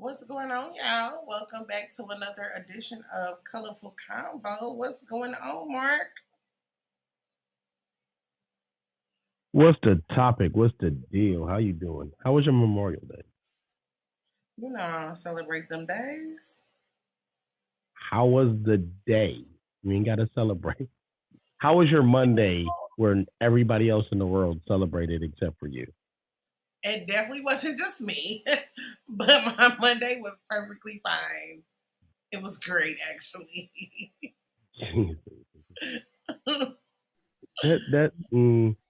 What's going on, y'all? Welcome back to another edition of Colorful Combo. What's going on, Mark? What's the topic? What's the deal? How you doing? How was your Memorial Day? You know, celebrate them days. How was the day? We ain't got to celebrate. How was your Monday where everybody else in the world celebrated except for you? It definitely wasn't just me, but my Monday was perfectly fine. It was great, actually.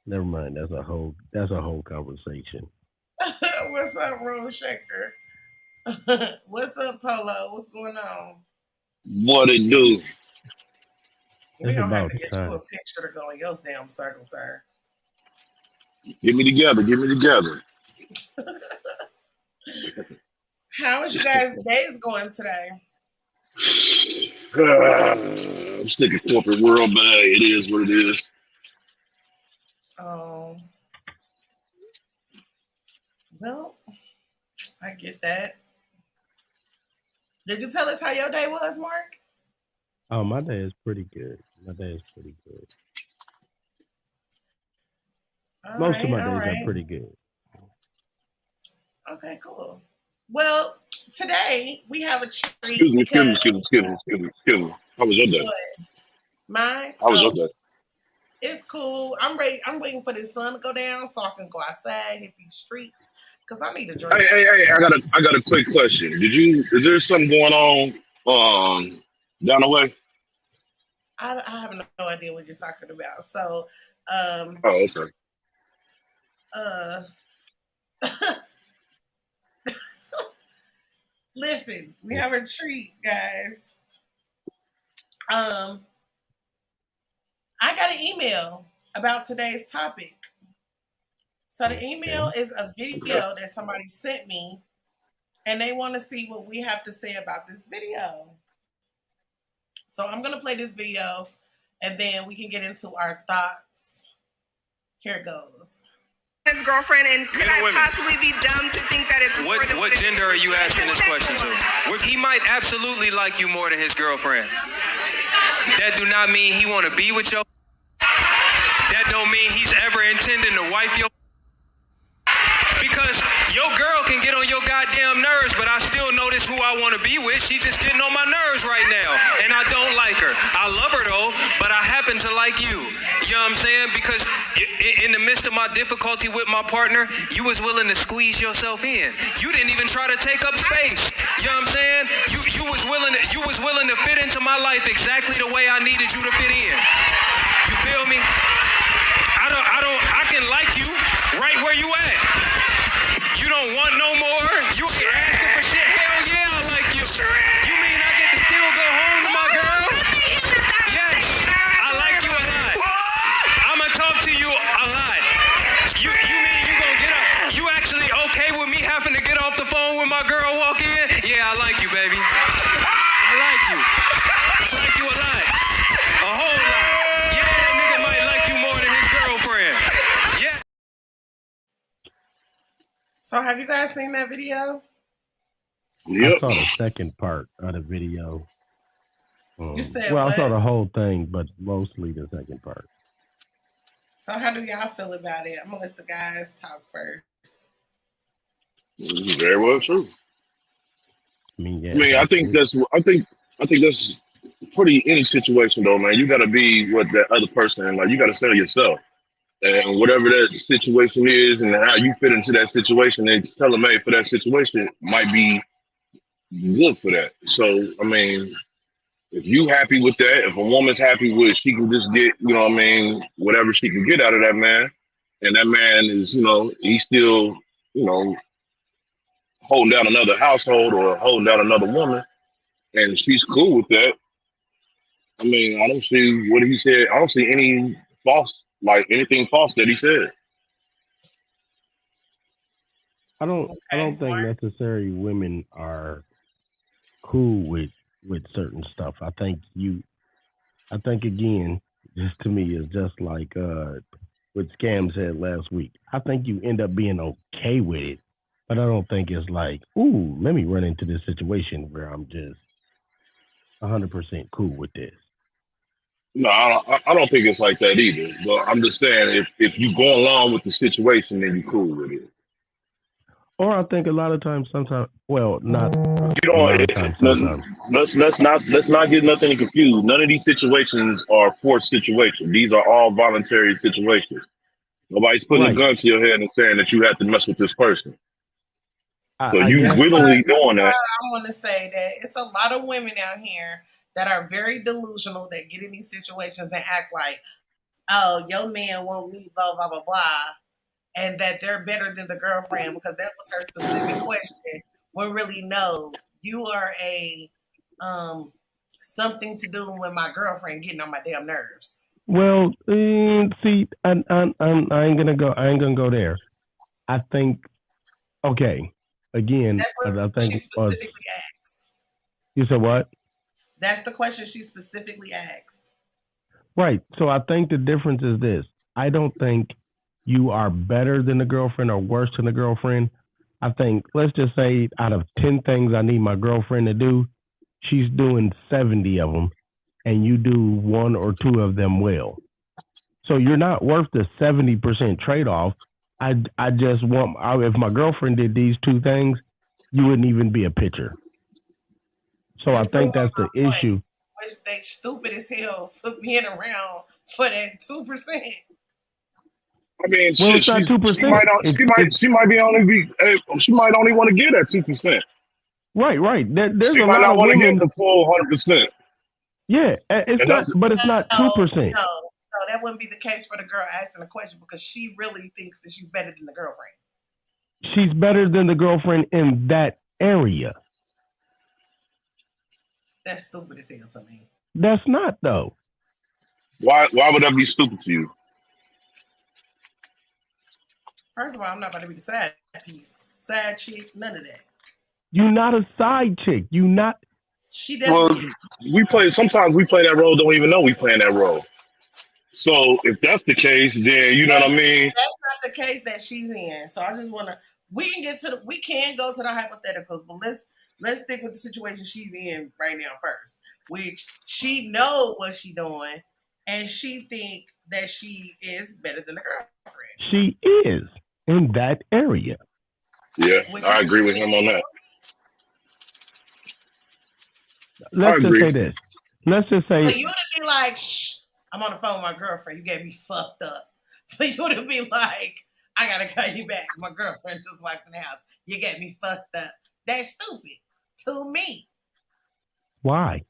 Never mind. That's a whole conversation. What's up, Room Shaker? What's up, Polo? What's going on? What it do? We're It's going to have about to get you a time. picture to go in your damn circle, sir. Get me together. Get me together. How is you guys' days going today? I'm sick of corporate world, but hey, it is what it is. Well, I get that. Did you tell us how your day was, Mark? Oh, my day is pretty good. Most of my days are pretty good. Okay, cool. Well, today we have a treat. Excuse me. How was your day? What? Mine? How was your day? It's cool. I'm ready. I'm waiting for the sun to go down so I can go outside, hit these streets, because I need a drink. Hey! I got a quick question. Is there something going on down the way? I have no idea what you're talking about. So, Oh, okay. Listen, we have a treat, guys. I got an email about today's topic. So the email is a video that somebody sent me, and they want to see what we have to say about this video. So I'm going to play this video, and then we can get into our thoughts. Here it goes. His girlfriend, and could I possibly be dumb to think that it's more than what gender are you asking this question to? He might absolutely like you more than his girlfriend. That do not mean he want to be with your. That don't mean he's ever intending to wife your. Because your girl can get on your goddamn nerves, but I still notice who I want to be with. She's just getting on my nerves right now, and I don't like her. I love her though, but I happen to like you. You know what I'm saying? Because in the midst of my difficulty with my partner, you was willing to squeeze yourself in. You didn't even try to take up space. You know what I'm saying? You was willing to fit into my life exactly the way I needed you to fit in. You feel me? I can like you right where you at. You don't want no more? You ain't asking for shit? Hell yeah, I like you. You mean I get to still go home to my girl? Yes, I like you a lot. I'ma talk to you a lot. You mean you gonna get up? You actually okay with me having to get off the phone when my girl walk in? Yeah, I like you, baby. I like you. I like you a lot. A whole lot. Yeah, that nigga might like you more than his girlfriend. Yeah. So have you guys seen that video? Yep. I saw the second part of the video. You said well, what? I saw the whole thing, but mostly the second part. So how do y'all feel about it? I'm gonna let the guys talk first. Very well true. Yeah, I think that's pretty any situation though, man. You gotta be what that other person, like you gotta sell yourself. And whatever that situation is and how you fit into that situation, it's tailor-made for that situation might be good for that. So, I mean, if you happy with that, if a woman's happy with she can just get, whatever she can get out of that man, and that man is, he's still, holding down another household or holding down another woman, and she's cool with that. I mean, I don't see what he said. I don't see anything false that he said. I don't think necessarily women are cool with certain stuff. I think again, this to me is just like what Scam said last week. I think you end up being okay with it But I don't think it's like, ooh, let me run into this situation where I'm just 100% cool with this. No, I don't think it's like that either. But I'm just saying, if you go along with the situation, then you cool with it. Or I think a lot of times, sometimes, well, not You a know, lot of times, sometimes. let's not get nothing confused. None of these situations are forced situations. These are all voluntary situations. Nobody's putting a Right. gun to your head and saying that you have to mess with this person. So I you guess. willingly doing that. I want to say that it's a lot of women out here that are very delusional that get in these situations and act like, oh, your man want me, blah, blah, blah, blah, and that they're better than the girlfriend because that was her specific question. When really, no, you are a something to do with my girlfriend getting on my damn nerves. Well, see, I ain't gonna go. I ain't gonna go there. I think. Okay. Again, That's what I think. she specifically asked. You said what? That's the question she specifically asked. Right. So I think the difference is this. I don't think you are better than the girlfriend or worse than the girlfriend. I think, let's just say, out of 10 things I need my girlfriend to do, she's doing 70 of them, and you do 1 or 2 of them well. So you're not worth the 70% trade-off. I just want, if my girlfriend did these 2 things, you wouldn't even be a picture. So I think that's the issue. Which they stupid as hell for being around for that 2%. I mean, Well, shit, it's not 2%. she might only want to get that 2%. Right. There's She a might lot not of want to women. get the full 100%. Yeah, it's not, but it's not 2%. No, that wouldn't be the case for the girl asking the question because she really thinks that she's better than the girlfriend. She's better than the girlfriend in that area. That's stupid as hell to me. That's not, though. Why would that be stupid to you? First of all, I'm not about to be the side piece, side chick, none of that. You're not a side chick. You not. She definitely. Well, sometimes we play that role, don't even know we playing that role. So if that's the case, then you know what I mean. That's not the case that she's in. So I just want to. We can go to the hypotheticals, but let's stick with the situation she's in right now first, which she know what she doing, and she think that she is better than the girlfriend. She is in that area. Yeah, I agree with him on that. Let's just say this. Let's just say. For you to be like, shh, I'm on the phone with my girlfriend. You get me fucked up. For you to be like, I gotta call you back. My girlfriend just walked in the house. You get me fucked up. That's stupid to me. Why?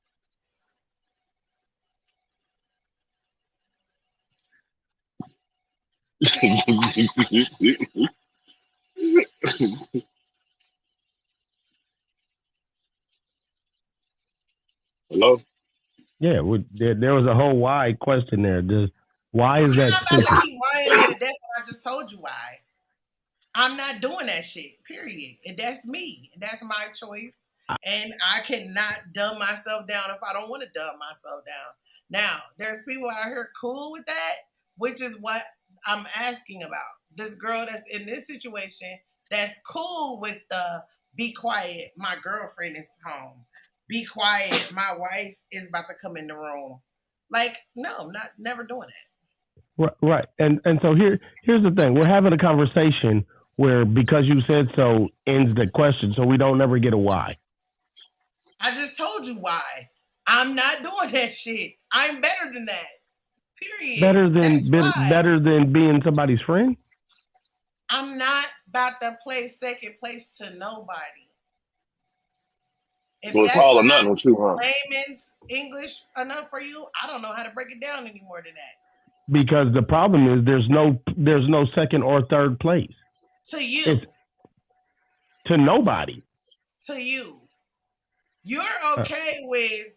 Hello? Yeah, there was a whole why question there. Why is that stupid? I just told you why. I'm not doing that shit, period. And that's me. And that's my choice. And I cannot dumb myself down if I don't want to dumb myself down. Now, there's people out here cool with that, which is what I'm asking about. This girl that's in this situation that's cool with the be quiet, my girlfriend is home. Be quiet, my wife is about to come in the room. Like, no, I'm never doing that. Right. And so here's the thing. We're having a conversation where because you said so ends the question, so we don't ever get a why. I just told you why. I'm not doing that shit. I'm better than that. Period. Better than being somebody's friend? I'm not about to play second place to nobody. If so it's all or nothing with you, huh? Layman's English enough for you, I don't know how to break it down any more than that. Because the problem is there's no second or third place. To you. To nobody. To you. You're okay with,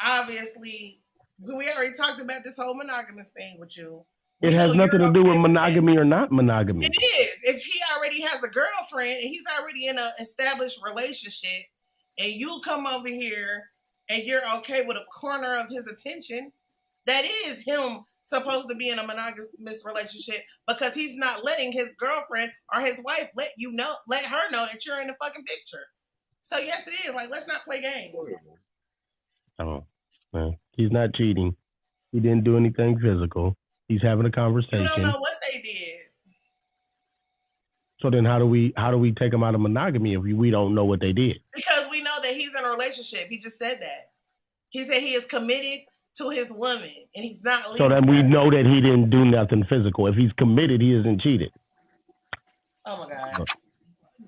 obviously, we already talked about this whole monogamous thing with you. It has nothing to do with monogamy or not monogamy. It is. If he already has a girlfriend and he's already in an established relationship and you come over here and you're okay with a corner of his attention, that is him supposed to be in a monogamous relationship because he's not letting his girlfriend or his wife let her know that you're in the fucking picture. So yes, it is. Like, let's not play games. Oh, man. He's not cheating. He didn't do anything physical. He's having a conversation. You don't know what they did. So then how do we take him out of monogamy if we don't know what they did? Because we know that he's in a relationship. He just said that. He said he is committed to his woman and he's not leaving. So then we know that he didn't do nothing physical. If he's committed, he isn't cheated. Oh my God.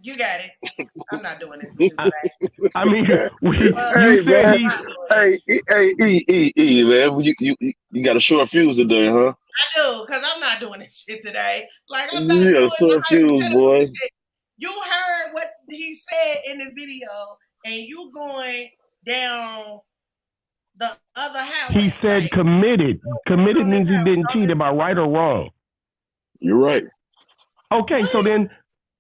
You got it. I'm not doing this with you today. I mean, hey man, man, you got a short fuse today, huh? I do, because I'm not doing this shit today. Like, I'm not You got a doing short fuse, boy. shit. You heard what he said in the video, and you going down the other house. He said like, committed. Committed means he didn't cheat. Am I right or wrong? You're right. Okay, so then,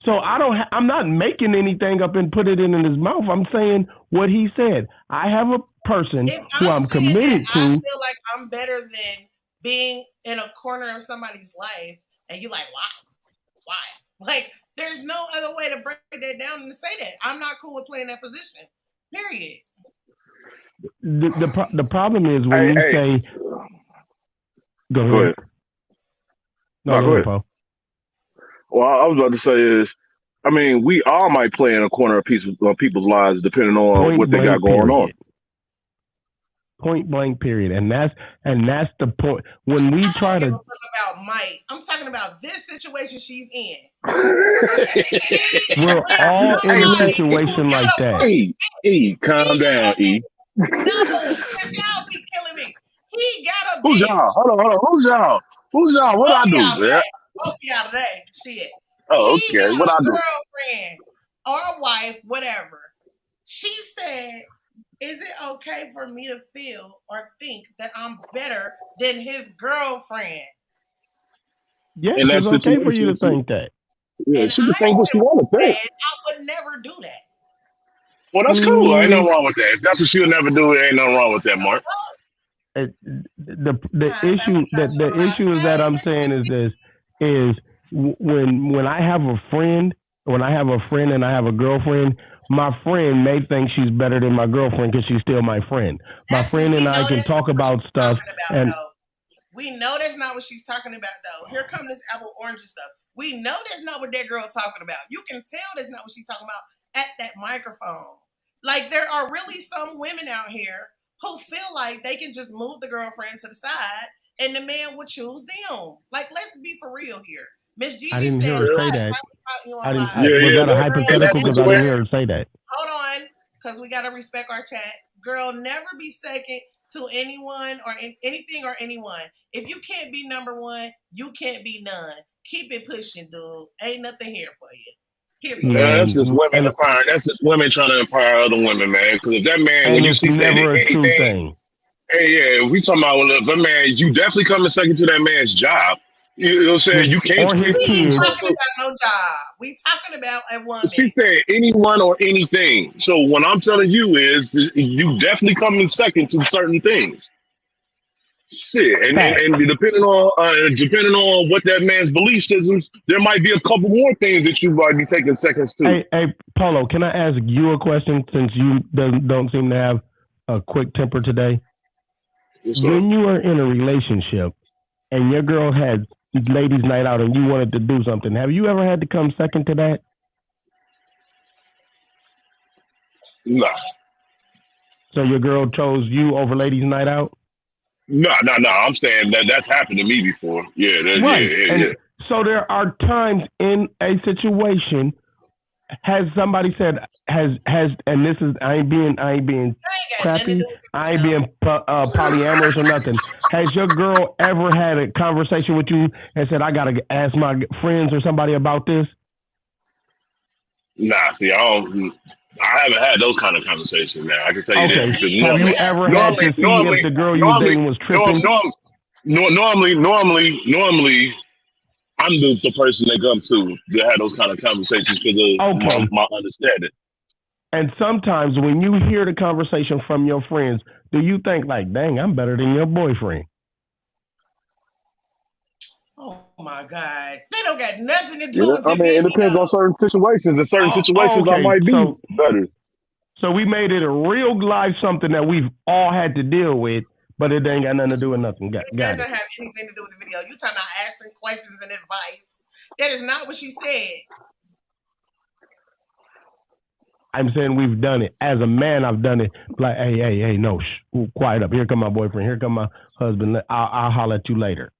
I'm not making anything up and put it in his mouth. I'm saying what he said. I have a person who I'm committed to. I feel like I'm better than being in a corner of somebody's life, and you like, why? Like, there's no other way to break that down than to say that. I'm not cool with playing that position. Period. The problem is when you say, go ahead. No, go ahead, Paul. Well, I was about to say is, I mean, we all might play in a corner of people's lives depending on what they got going on. Point blank, period. And that's the point. When we try to about Mike, I'm talking about this situation she's in. We're all in a situation like that. E, calm down, E. No, because y'all be killing me. He got a bitch. Who's y'all? Hold on. Who's y'all? What I do, man? Both of y'all today. Shit. Oh, okay. What I do? Girlfriend or wife, whatever. She said, is it okay for me to feel or think that I'm better than his girlfriend? Yeah, it's okay for you to think that. Yeah, she can think what she want to think. I would never do that. Well, that's cool. Ain't nothing wrong with that. If that's what she would never do, ain't nothing wrong with that, Mark. The issue is that I'm saying is this is when I have a friend and I have a girlfriend, my friend may think she's better than my girlfriend because she's still my friend. My friend and I can talk about stuff. And we know that's not what she's talking about, though. Here come this apple orange and stuff. We know that's not what that girl talking about. You can tell that's not what she's talking about at that microphone. Like, there are really some women out here who feel like they can just move the girlfriend to the side and the man would choose them. Like, let's be for real here. Miss Gigi I didn't said, hear her say that. Was that a hypothetical? Because I didn't hear her say that. Hold on, because we got to respect our chat. Girl, never be second to anyone or anything or anyone. If you can't be number one, you can't be none. Keep it pushing, dude. Ain't nothing here for you. Period. Yeah, that's just women empowering. That's just women trying to empower other women, man. Because if that man, when you see never a true thing. Hey, yeah, if we talking about that man, you definitely coming second to that man's job. You know what I'm saying? You can't. We ain't talking about no job. We talking about a woman. She said anyone or anything. So what I'm telling you is, you definitely coming second to certain things. Shit, and depending on what that man's belief systems, there might be a couple more things that you might be taking seconds to. Hey, Polo, can I ask you a question since you don't seem to have a quick temper today? Yes, when you are in a relationship and your girl had ladies' night out and you wanted to do something, have you ever had to come second to that? No. So your girl chose you over ladies' night out? No. I'm saying that's happened to me before. Yeah, right. Yeah. So there are times in a situation, has somebody said and this is I ain't being crappy, I ain't being polyamorous or nothing. Has your girl ever had a conversation with you and said, I gotta ask my friends or somebody about this? Nah, see, I haven't had those kind of conversations now. I can tell you this. Have you ever had to see if the girl you were dating was tripping? Normally, I'm the person they come to have those kind of conversations because of my understanding. And sometimes when you hear the conversation from your friends, do you think like, dang, I'm better than your boyfriend? my God. They don't got nothing to do with I the mean, it depends on video. certain situations. In certain situations, I Okay, might be better. so we made it a real life something that we've all had to deal with, but it ain't got nothing to do with nothing. It doesn't have anything to do with the video. You talking about asking questions and advice. That is not what she said. I'm saying we've done it. As a man, I've done it. Like, hey, no, quiet up. Here come my boyfriend. Here come my husband. I'll holler at you later.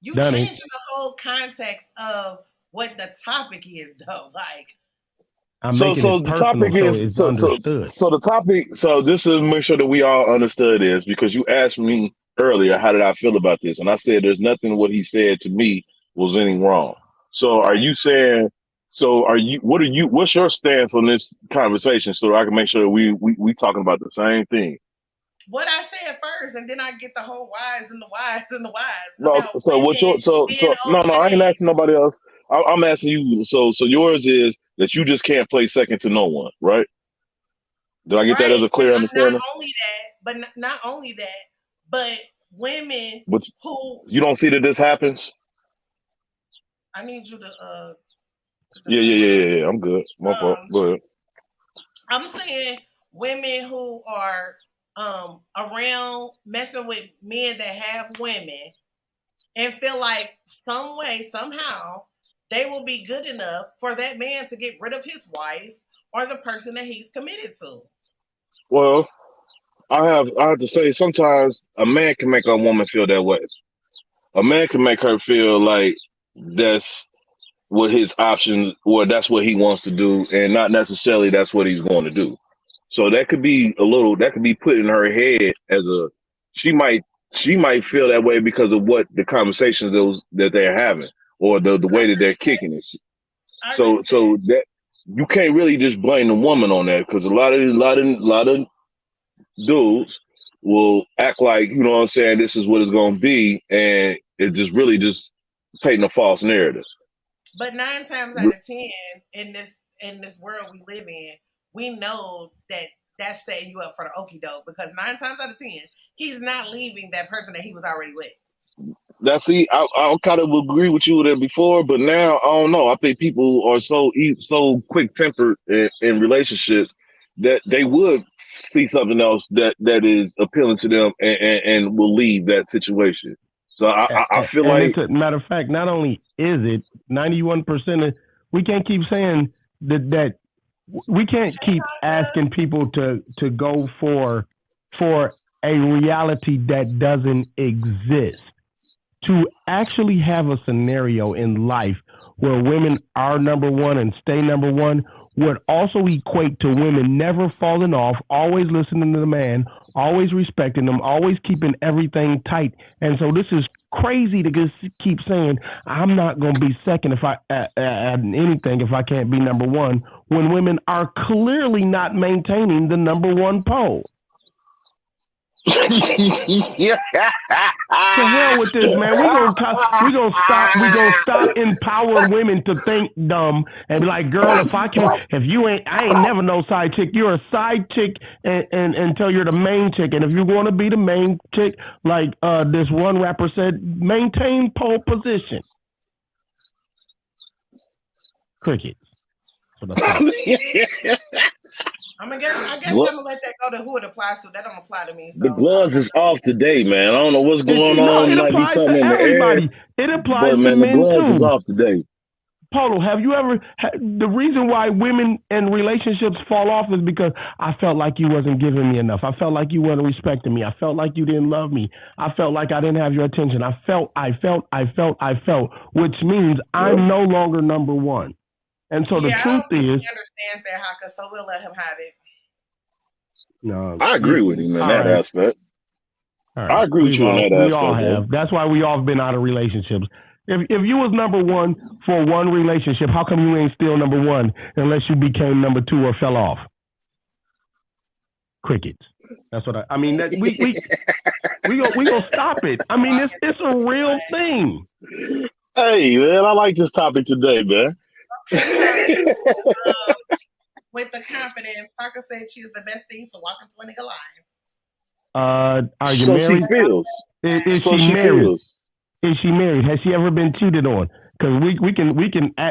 You changing the whole context of what the topic is, though. Like, so the topic is understood. So the topic. So this is make sure that we all understood this, because you asked me earlier how did I feel about this, and I said there's nothing what he said to me was any wrong. So are you saying? So are you? What's your stance on this conversation, so I can make sure that we talking about the same thing? What I said first, and then I get the whole whys and the whys and the whys. No, so what's your no, I ain't asking nobody else. I'm asking you. So yours is that you just can't play second to no one, right? Did I get that as a clear understanding? Not only that, but women who you don't see that this happens. I need you to Yeah. I'm good. My fault. Go ahead. I'm saying women who are around messing with men that have women and feel like some way, somehow, they will be good enough for that man to get rid of his wife or the person that he's committed to. Well, I have to say, sometimes a man can make a woman feel that way. A man can make her feel like that's what his option, or that's what he wants to do, and not necessarily that's what he's going to do. So that could be put in her head as she might feel that way because of what the conversations that they're having, or the way that they're kicking it. So that you can't really just blame the woman on that, because a lot of dudes will act like, you know what I'm saying, this is what it's going to be, and it just really just painting a false narrative. But 9 times out of 10 in this world we live in, we know that that's setting you up for the okie doke, because 9 times out of 10, he's not leaving that person that he was already with. I kind of agree with you there before, but now I don't know. I think people are so quick tempered in relationships that they would see something else that is appealing to them and will leave that situation. So I feel like, it's a matter of fact, not only is it 91%, we can't keep saying that we can't keep asking people to go for a reality that doesn't exist. To actually have a scenario in life where women are number one and stay number one would also equate to women never falling off, always listening to the man, always respecting them, always keeping everything tight. And so this is crazy to just keep saying, I'm not going to be second if I at anything if I can't be number one, when women are clearly not maintaining the number one pole. To hell with this, man. We gonna stop empowering women to think dumb and be like, girl, I ain't never no side chick. You're a side chick and until you're the main chick. And if you want to be the main chick, like this one rapper said, maintain pole position. Crickets. I guess I'm gonna let that go to who it applies to. That don't apply to me. So. The gloves is off today, man. I don't know what's going on. It applies to everybody. It applies to men the gloves too. is off today. Polo, have you ever? The reason why women in relationships fall off is because I felt like you wasn't giving me enough. I felt like you weren't respecting me. I felt like you didn't love me. I felt like I didn't have your attention. I felt, which means I'm no longer number one. And so the truth is, he understands that, Haka, so we'll let him have it. No, I agree with him in that aspect. Right. I agree with you in that aspect. We all have. That's why we all have been out of relationships. If you was number one for one relationship, how come you ain't still number one unless you became number two or fell off? Crickets. That's what I mean. That we gonna stop it. I mean, it's a real thing. Hey man, I like this topic today, man. With the confidence, Haka said she's the best thing to walk into a nigga life. Are you So married? she feels. Is So she she married? feels. Is she married? Has she ever been cheated on? Because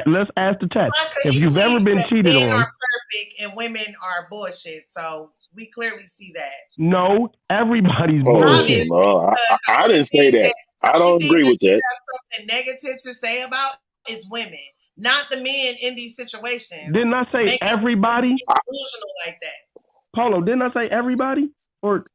let's ask the chat. If He you've ever believes been that cheated men on, are perfect and women are bullshit. So we clearly see that. no, everybody's Oh bullshit. Obviously, no, because I didn't say that. I the only don't thing agree that with you that. have something negative to say about is women, not the men in these situations. Didn't I say Making everybody? delusional like that. Polo, didn't I say everybody? Or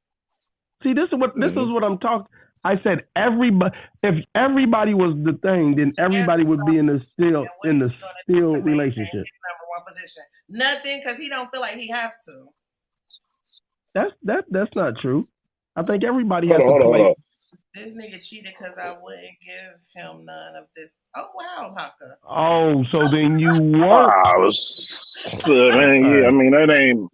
see, this is what I'm talking. I said everybody. If everybody was the thing, then everybody would be in the And what is he gonna do to maintain relationship. his #1 position? Nothing, because he don't feel like he have to. That's not true. I think everybody Hold has on, to hold on, play. hold on. This nigga cheated because I wouldn't give him none of this. Oh wow, Haka. Oh, so then you weren't. Ah, man, yeah. I Right. mean, that ain't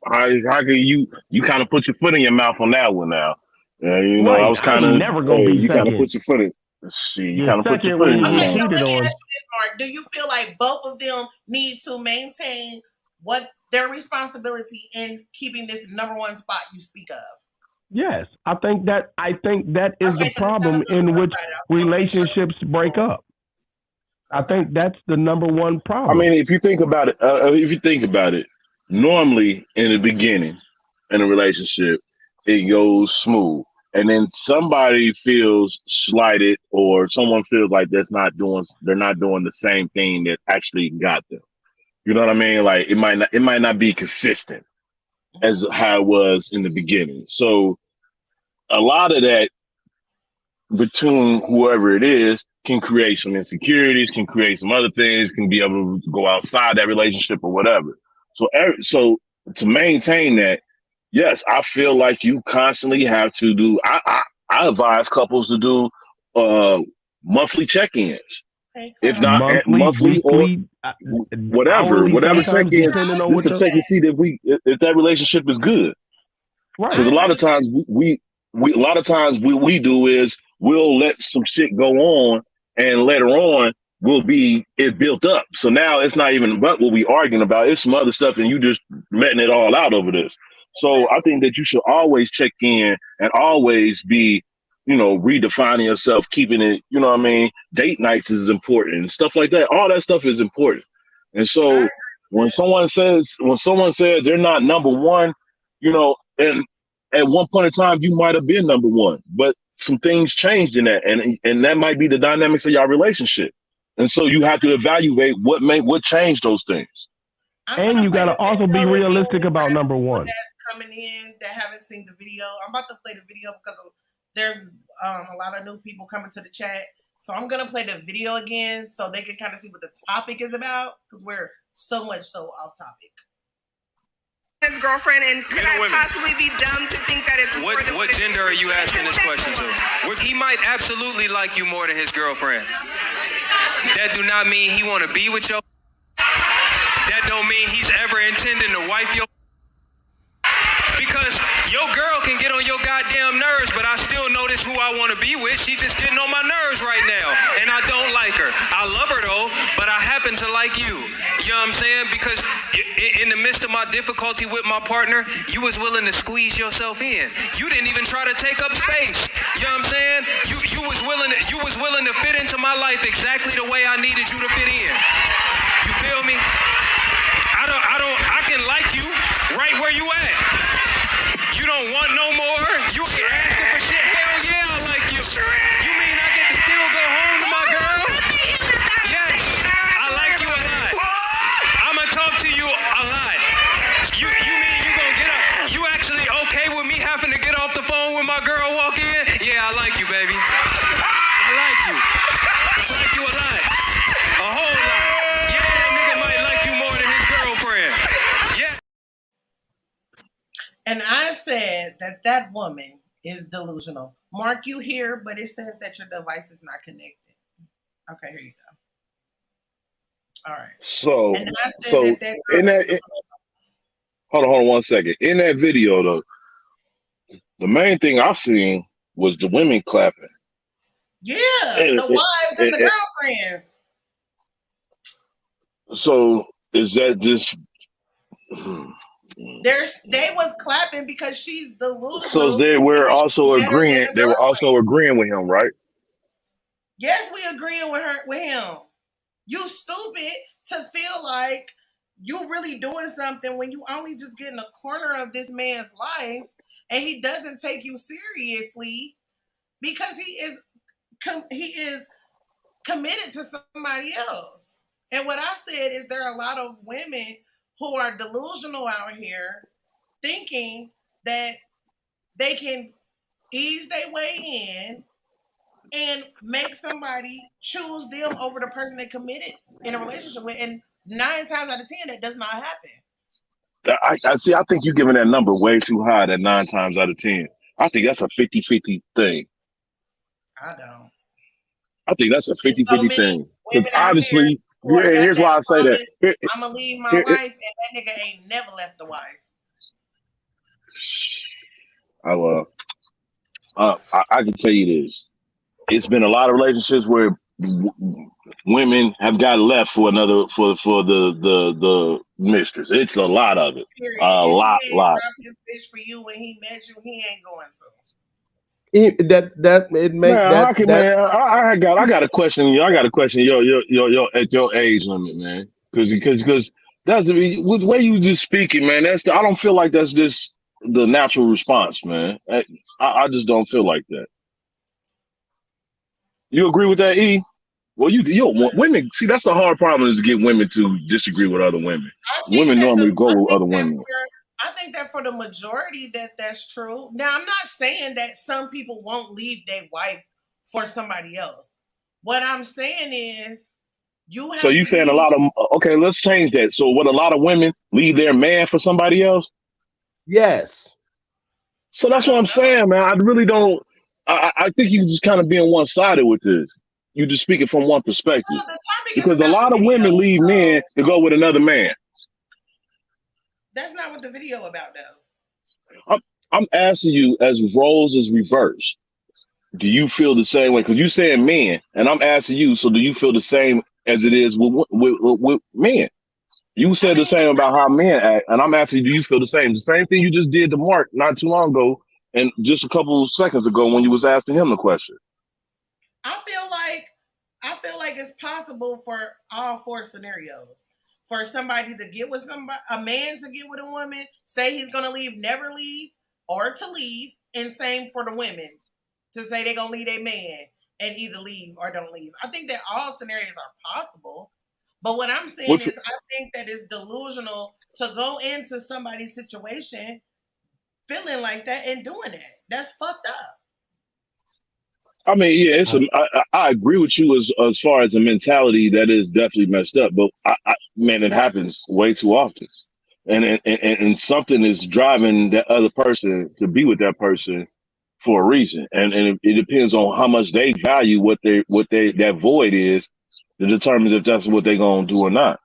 how can you kind of put your foot in your mouth on that one now? Yeah, you know, I Right. was I kind ain't of, never gonna hey, be you kind of second. put your foot in. See, you You're kind of put your second foot when in you your get Okay, so mouth. cheated let me on. ask you this, Mark. Do you feel like both of them need to maintain what their responsibility in keeping this #1 spot you speak of? Yes, I think that is Okay, the because it problem sounds in which one-sided. I want to make sure. relationships break up. I Okay. think that's the #1 I problem. mean, if you think about it, normally in the beginning in a relationship, it goes smooth, and then somebody feels slighted, or someone feels like they're not doing the same thing that actually got them. You know what I mean? Like it might not be consistent as how it was in the beginning. So a lot of that between whoever it is can create some insecurities, can create some other things, can be able to go outside that relationship or whatever. So to maintain that, yes, I feel like you constantly have to do. I advise couples to do monthly check-ins, Hey, if not Monthly, monthly or weekly, whatever, hourly, whatever sometimes check-ins, depending on just what to the check and see if that relationship is good. right. Because a lot of times we a lot of times what we do is we'll let some shit go on, and later on will be it built up. So now it's not even about what we arguing about. It's some other stuff, and you just letting it all out over this. So I think that you should always check in and always be, redefining yourself, keeping it, you know what I mean? Date nights is important, stuff like that. All that stuff is important. And so when someone says they're not #1, and at one point in time you might have been #1, but some things changed in that, and that might be the dynamics of your relationship. And so you have to evaluate what changed those things. And you gotta also be realistic about #1. That's coming in that haven't seen the video. I'm about to play the video because there's a lot of new people coming to the chat. So I'm gonna play the video again so they can kind of see what the topic is about, because we're so off topic. His girlfriend, and could I possibly be dumb to think that it's what gender are you asking this question to? He might absolutely like you more than his girlfriend. That do not mean he want to be with your. That don't mean he's ever intending to wife your. Because your girl can get on your goddamn nerves, but I still notice who I want to be with. She's just getting on my nerves right now, and I don't like her. I love her though, but I happen to like you. You know what I'm saying? Because in the midst of my difficulty with my partner, you was willing to squeeze yourself in. You didn't even try to take up space. You know what I'm saying? You was willing to fit into my life exactly the way I needed you to fit in. You feel me? I can like you right where you at. You don't want no more? You ain't asking for shit? Hell yeah, I like you. You mean I get to still go home to my girl? Yes, I like you a lot. I'ma talk to you a lot. You mean you gonna get up? You actually okay with me having to get off the phone when my girl walk in? Yeah, I like you, baby. I like you. I like you a lot. A whole lot. Yeah, that nigga might like you more than his girlfriend. Yeah. And I said that woman is delusional. Mark, you here, but it says that your device is not connected. Okay, here you go. All right. So, And I said that in girl that, hold on 1 second. In that video, though, the main thing I seen was the women clapping. Yeah, the wives and the girlfriends. So is that just? They was clapping because she's So delusional. they were Because also she's better than agreeing. a They were also girlfriend. agreeing with him, right? Yes, we agreeing with him. You stupid to feel like you really doing something when you only just getting a corner of this man's life and he doesn't take you seriously because he is committed to somebody else. And what I said is there are a lot of women who are delusional out here thinking that they can ease their way in and make somebody choose them over the person they committed in a relationship with. And 9 times out of 10, that does not happen. I see. I think you're giving that number way too high. That 9 times out of 10. I think that's a 50-50 thing. I don't. I think that's a It's so 50-50 many thing. Because women out here obviously, who are got here's that why I say that. promise. I'm gonna leave my Here- here- wife, and that nigga ain't never left the wife. I can tell you this. It's been a lot of relationships where women have got left for another for the mistress. It's a lot of it. Period. A If he ain't lot. dropped his bitch for you when he met you, he ain't going to. Man, how can man? I got a question. I got a question. Your at your age limit, man. Because that's with the way you just speaking, man. I don't feel like that's just the natural response, man. I just don't feel like that. You agree with that, E? Well, you don't want women. See, that's the hard problem is to get women to disagree with other women. Women normally go with other women. I think that for the majority that's true. Now, I'm not saying that some people won't leave their wife for somebody else. What I'm saying is you So have you to saying a be. lot of okay? Let's change that. So what? A lot of women leave their man for somebody else. Yes. So that's what I'm saying, man. I really don't. I think you just kind of being one sided with this. You just speaking from one perspective Well, the topic is because a about the lot of video, women leave so men to go with another man. that's not what the video about, though. I'm asking you, as roles is reversed, do you feel the same way? Because you saying men, and I'm asking you, so do you feel the same as it is with men? You said the same about how men act, and I'm asking you, do you feel the same? The same thing you just did to Mark not too long ago, and just a couple of seconds ago when you was asking him the question. I feel like it's possible for all four scenarios. For somebody to get with somebody, a man to get with a woman, say he's gonna leave, never leave, or to leave, and same for the women to say they're gonna leave their man and either leave or don't leave. I think that all scenarios are possible. But what I'm saying is I think that it's delusional to go into somebody's situation feeling like that and doing that. That's fucked up. I mean, yeah, I agree with you as far as the mentality that is definitely messed up. But man, it happens way too often, and something is driving that other person to be with that person for a reason, and it depends on how much they value what they that void is that determines if that's what they're gonna do or not.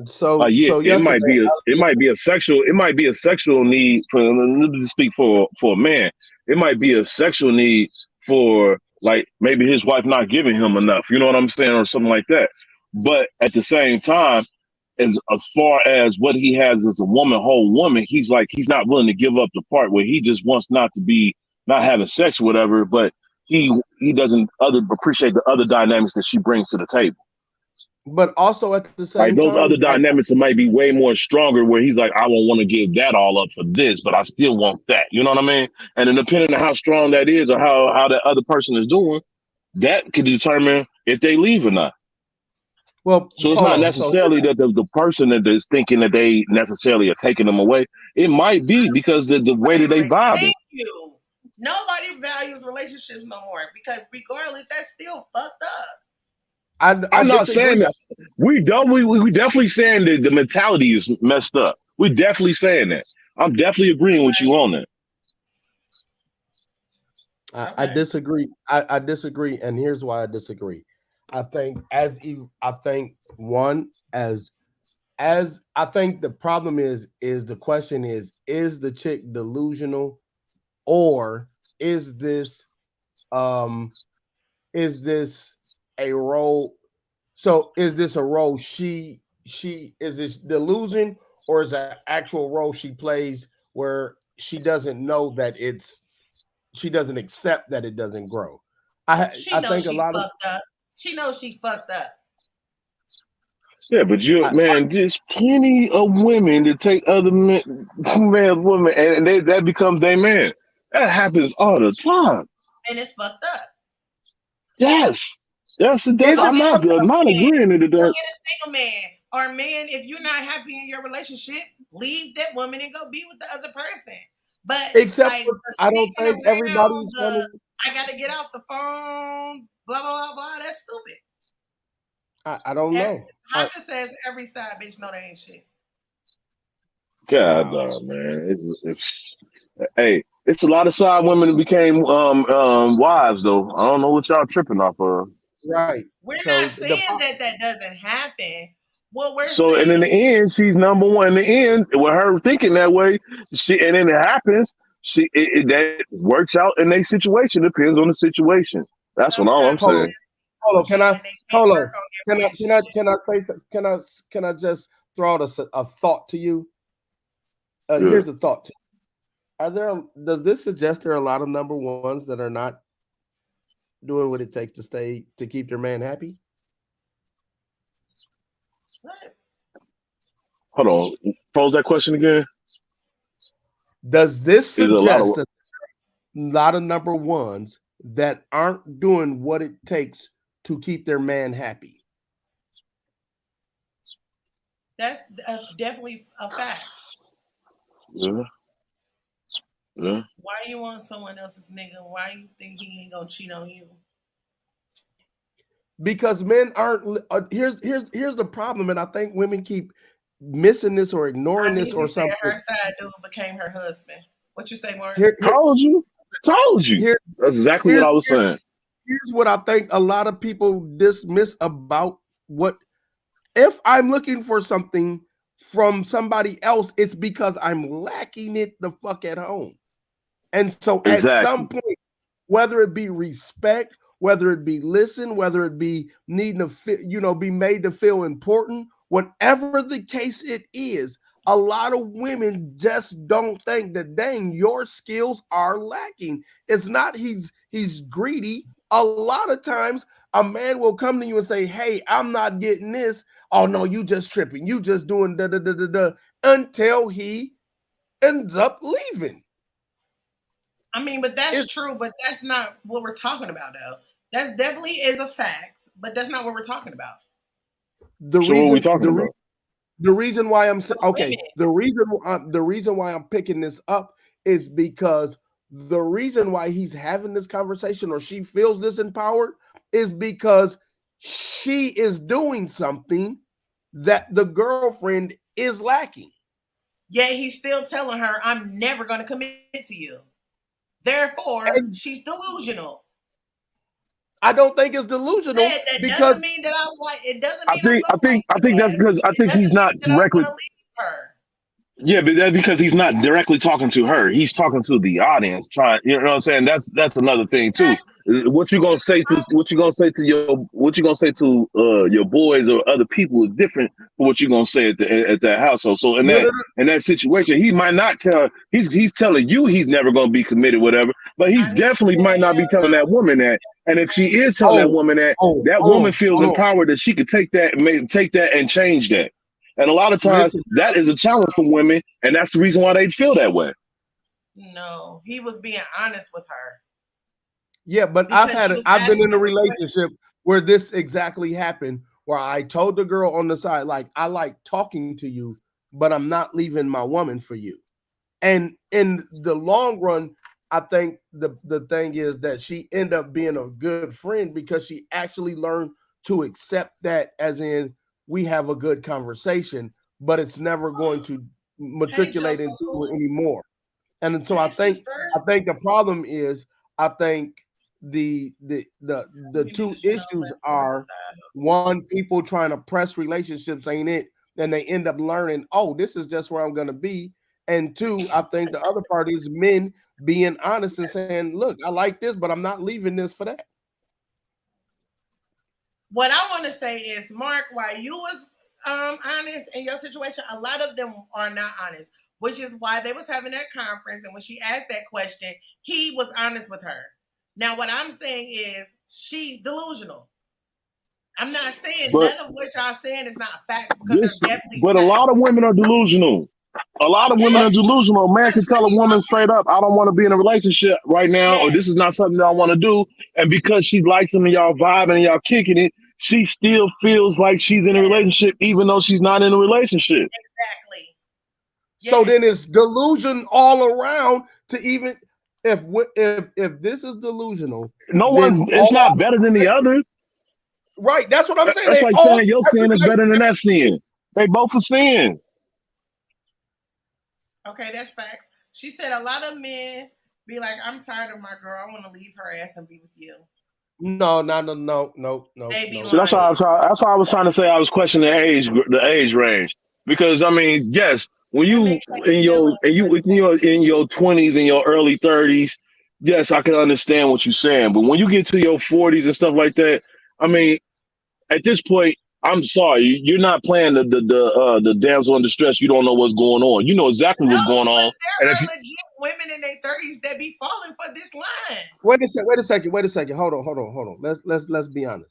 So Yeah, yesterday, it might be a sexual need for to speak for a man. It might be a sexual need for like maybe his wife not giving him enough. You know what I'm saying, or something like that. But at the same time, as far as what he has as a woman, whole woman, he's not willing to give up the part where he just wants not having sex or whatever, but he doesn't appreciate the other dynamics that she brings to the table. but also at the Like same those time, other dynamics might be way more stronger where he's like, I won't want to give that all up for this, but I still want that. You know what I mean? And then depending on how strong that is or how that other person is doing, that could determine if they leave or not. well, So it's not Polo. necessarily that the person that is thinking that they necessarily are taking them away. It might be because the way that they vibing. Thank you. Nobody values relationships no more because regardless, that's still fucked up. I'm not saying that. We definitely saying that the mentality is messed up. We're definitely saying that. I'm definitely agreeing with you on that. I disagree. I disagree, and here's why I disagree. I think I think the problem is the question is the chick delusional, or is this a role? So is this a role she is this delusion, or is an actual role she plays where she doesn't know that she doesn't accept that it doesn't grow. I think a lot fucked up. She knows she fucked up. Yeah, but there's plenty of women that take other man's women, and that becomes their man. That happens all the time. And it's fucked up. Yes, it does. I'm not agreeing to that. Go get a single man. Or man, if you're not happy in your relationship, leave that woman and go be with the other person. But except like, I don't think everybody's I gotta get off the phone, blah blah blah blah. That's stupid. I don't know. Haka says every side bitch know they ain't shit. God, man. It's a lot of side women that became wives though. I don't know what y'all tripping off of. Right. We're not saying that doesn't happen. What we're saying. And in the end, she's number one. In the end, with her thinking that way, and then it happens. That works out in a situation. Depends on the situation. That's what all I'm saying. Polo, can I just throw out a thought to you? Here's a thought. Does this suggest there are a lot of number ones that are not doing what it takes to keep their man happy? What? Hold on. Pose that question again. Does this suggest a lot of number ones that aren't doing what it takes to keep their man happy? That's definitely a fact. Yeah. Why you want someone else's nigga? Why you think he ain't gonna cheat on you? Because men aren't. Here's the problem, and I think women keep missing this or ignoring this or something. Her side dude became her husband. What you say, Mark? Told you. That's exactly what I was saying. Here's what I think a lot of people dismiss about what. If I'm looking for something from somebody else, it's because I'm lacking it the fuck at home. And so at some point, whether it be respect, whether it be listen, whether it be needing to be made to feel important, whatever the case it is, a lot of women just don't think that, dang, your skills are lacking. It's not he's greedy. A lot of times a man will come to you and say, hey, I'm not getting this. Oh no, you just tripping. You just doing da da da da da, until he ends up leaving. I mean, but that's true, but that's not what we're talking about, though. That definitely is a fact, but that's not what we're talking about. What are we talking about? The reason why I'm the reason why I'm picking this up is because the reason why he's having this conversation or she feels disempowered is because she is doing something that the girlfriend is lacking. Yet he's still telling her, I'm never going to commit to you. Therefore, she's delusional. I don't think it's delusional. That doesn't mean that I'm like. It doesn't mean I think that's because I think he's not directly. Yeah, but that's because he's not directly talking to her. He's talking to the audience. You know what I'm saying? That's another thing too. What you gonna say to your boys or other people is different from what you're gonna say at that household. So in that situation, he might not tell. He's telling you he's never gonna be committed, whatever. But he's definitely might not be telling that woman that. And if she is telling that woman that, woman feels empowered that she could take that and change that. And a lot of times that is a challenge for women, and that's the reason why they feel that way. No, he was being honest with her. Yeah, but I've been in a relationship where this exactly happened, where I told the girl on the side, like, I like talking to you, but I'm not leaving my woman for you. And in the long run, I think the thing is that she ended up being a good friend because she actually learned to accept that, as in, we have a good conversation, but it's never going to matriculate into it anymore. And so I think the problem is, I think the two issues are, one, people trying to press relationships ain't it, and they end up learning, oh, this is just where I'm going to be. And two, I think the other part is men being honest and saying, look, I like this, but I'm not leaving this for that. What I want to say is, Mark, while you was honest in your situation. A lot of them are not honest, which is why they was having that conference. And when she asked that question, he was honest with her. Now, what I'm saying is she's delusional. I'm not saying none of what y'all saying is not fact because they're definitely but facts. a lot of women are delusional. A lot of women are delusional. A man can tell a woman straight up, I don't want to be in a relationship right now, or this is not something that I want to do. And because she likes him and y'all vibing and y'all kicking it, she still feels like she's in a relationship, even though she's not in a relationship. Exactly. So then it's delusion all around to even if this is delusional. No one, it's not better than the other. Right. That's what I'm saying. That's like saying your sin is better than that sin. They both are sin. Okay, that's facts. She said a lot of men be like, I'm tired of my girl. I want to leave her ass and be with you. No. So that's why I was trying to say I was questioning the age range. Because I mean, yes, when you in your 20s and your early 30s, yes, I can understand what you're saying. But when you get to your 40s and stuff like that, I mean, at this point, I'm sorry, you're not playing the damsel in distress. You don't know what's going on. You know exactly what's going on. There are legit women in their 30s that be falling for this line. Wait a second. Hold on. Let's be honest.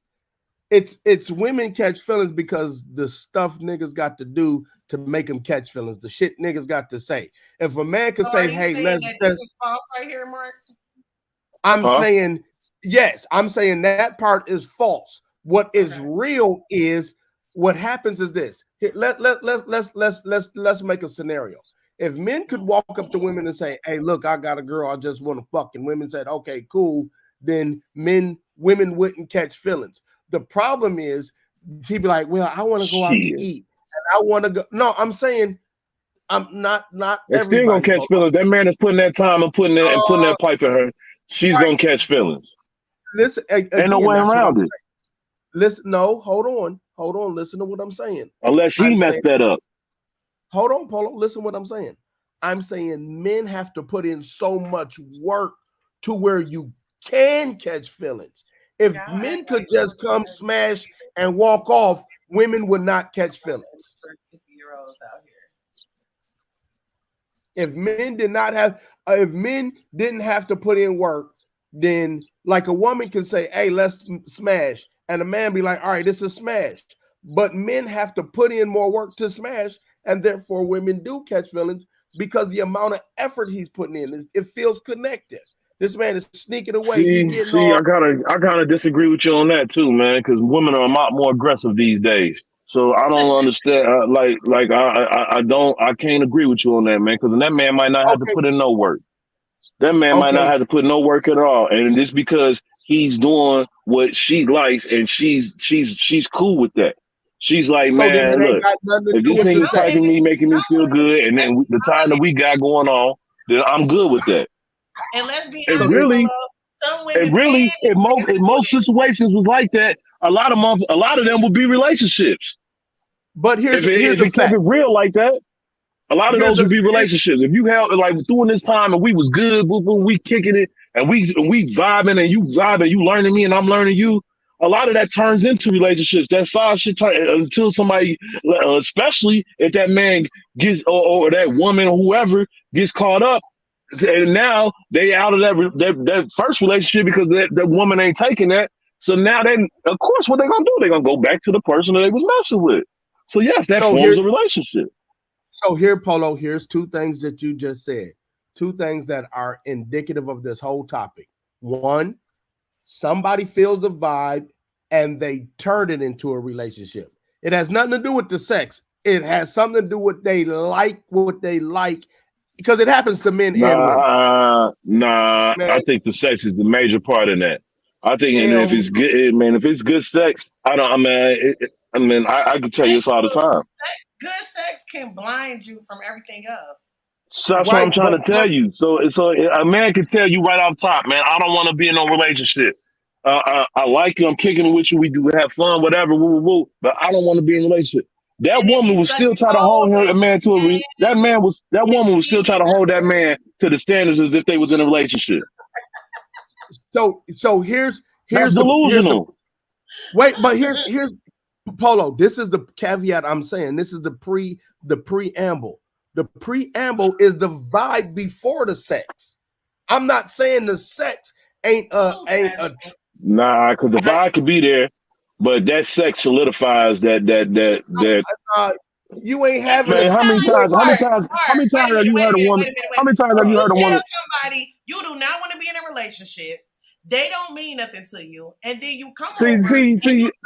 It's women catch feelings because the stuff niggas got to do to make them catch feelings. The shit niggas got to say. If a man could say, "Hey, this is false right here, Mark." I'm saying yes. I'm saying that part is false. What is real is what happens is this. Let's make a scenario. If men could walk up to women and say, "Hey, look, I got a girl. I just want to fuck," and women said, "Okay, cool," then women wouldn't catch feelings. The problem is she'd be like, "Well, I want to go out to eat, and I want to go." No, I'm saying I'm not. They're still gonna catch feelings. That man is putting that time and putting that pipe in her. She's gonna catch feelings. Listen, ain't no way around it. Listen, no, hold on. Listen to what I'm saying. Unless he messed that up. Hold on, Polo. Listen to what I'm saying. I'm saying men have to put in so much work to where you can catch feelings. If men could just come smash and walk off, women would not catch feelings. 50-year-olds out here. If men didn't have to put in work, then like a woman can say, "Hey, let's smash," and a man be like, "All right, this is smash." But men have to put in more work to smash, and therefore women do catch feelings because the amount of effort he's putting in, it feels connected. This man is sneaking away. I gotta disagree with you on that too, man. Because women are a lot more aggressive these days. So I don't understand. I can't agree with you on that, man. Because that man might not have to put in no work. That man might not have to put no work at all, and it's because he's doing what she likes, and she's cool with that. She's like, so man, look, if this thing is touching me, making me feel good, and then the time that we got going on, then I'm good with that. And let's be honest, some women if most situations was like that, a lot of them would be relationships. But here's if it kept it real like that, a lot of those would be relationships. If you held like during this time and we was good, we kicking it, and we vibing and you vibing, you learning me and I'm learning you. A lot of that turns into relationships. That side shit until somebody, especially if that man gets or that woman or whoever gets caught up, and now they out of that first relationship because that woman ain't taking that. So now of course, what they gonna do? They gonna go back to the person that they was messing with. So yes, that forms a relationship. So here, Polo, here's two things that you just said. Two things that are indicative of this whole topic. One, somebody feels the vibe and they turn it into a relationship. It has nothing to do with the sex. It has something to do with what they like, because it happens to men and women. I think the sex is the major part in that. I think if it's good, man, if it's good sex, I can tell you this all the time. Good sex can blind you from everything else. So that's what I'm trying to tell you. So a man can tell you right off top, man, I don't want to be in no relationship. I like you, I'm kicking it with you, we have fun, whatever, but I don't want to be in a relationship. That woman was still trying to hold her man to that woman was still trying to hold that man to the standards as if they was in a relationship. So here's delusional. Wait, but here's Polo, this is the caveat I'm saying. This is the preamble. The preamble is the vibe before the sex. I'm not saying the sex ain't a Nah, because the vibe could be there, but that sex solidifies that. You ain't having Man, how many times have you heard a woman? How many times have you heard a woman? Somebody you do not want to be in a relationship. They don't mean nothing to you, and then you come See.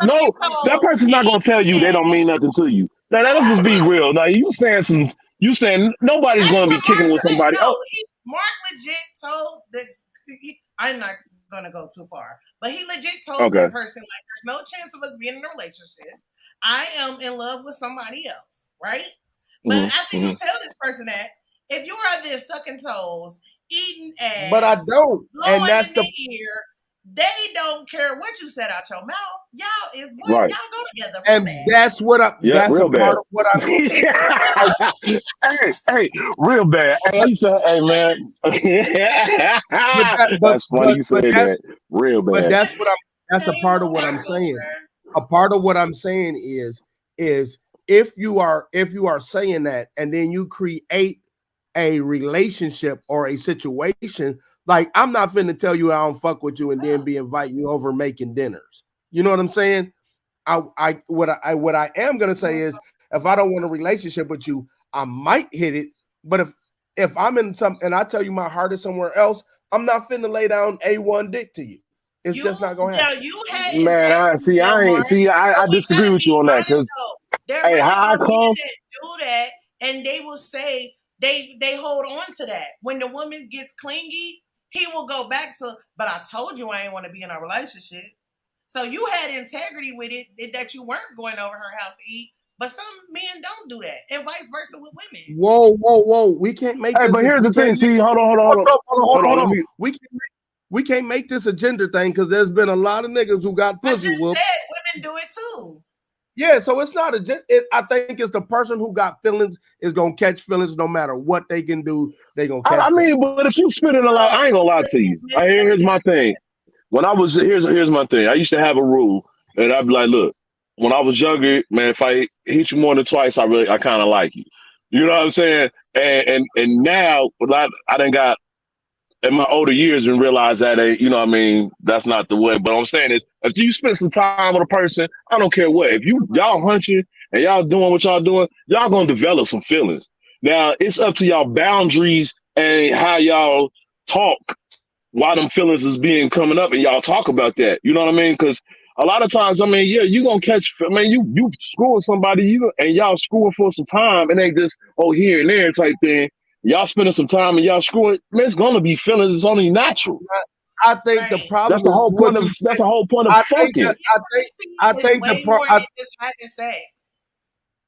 No, that person's not gonna tell you they don't mean nothing to you. Now let's just be real. Now you saying nobody's gonna be kicking with somebody. Mark legit told that. I'm not gonna go too far, but he legit told that person like, "There's no chance of us being in a relationship. I am in love with somebody else, right?" But after you tell this person that, if you are there sucking toes, eating ass, but I don't, and that's the ear, they don't care what you said out your mouth. Y'all is what y'all go together. And that's what I. Yeah, that's a part of what I. hey, real bad. Hey, you say, hey man. That's funny you said that. Real bad. But that's what I'm. That's a part of what I'm saying. A part of what I'm saying is if you are saying that and then you create a relationship or a situation, like I'm not finna tell you I don't fuck with you and then be inviting you over making dinners. You know what I'm saying? What I am gonna say is if I don't want a relationship with you, I might hit it. But if I'm in some and I tell you my heart is somewhere else, I'm not finna lay down A1 dick to you. It's just not gonna happen. Man, I disagree with you on that because how I come do that, and they will say they hold on to that. When the woman gets clingy, he will go back to, but I told you I didn't want to be in a relationship. So you had integrity with it that you weren't going over her house to eat. But some men don't do that, and vice versa with women. Whoa! We can't make. Hey, but here's the thing. See, hold on. We can't make this a gender thing because there's been a lot of niggas who got pussy whooped. Women do it too. Yeah, so it's not I think it's the person who got feelings is gonna catch feelings no matter what they can do. They gonna catch. I mean, but if you spinning a lot, I ain't gonna lie to you. Here's my thing. When I was here's my thing. I used to have a rule, and I'd be like, look, when I was younger, man, if I hit you more than twice, I kind of like you. You know what I'm saying? And now, I done got in my older years and realized that you know what I mean, that's not the way. But what I'm saying is, if you spend some time with a person, I don't care what. If y'all hunching and y'all doing what y'all doing, y'all gonna develop some feelings. Now it's up to y'all boundaries and how y'all talk while them feelings is coming up, and y'all talk about that. You know what I mean? Because a lot of times, I mean, yeah, you gonna catch. I mean, you screwing somebody, and y'all screwing for some time, and they just here and there type thing. Y'all spending some time and y'all screwing, man, it's gonna be feelings. It's only natural. I think the problem. That's the whole point of. That's the whole point of fucking. I think the part.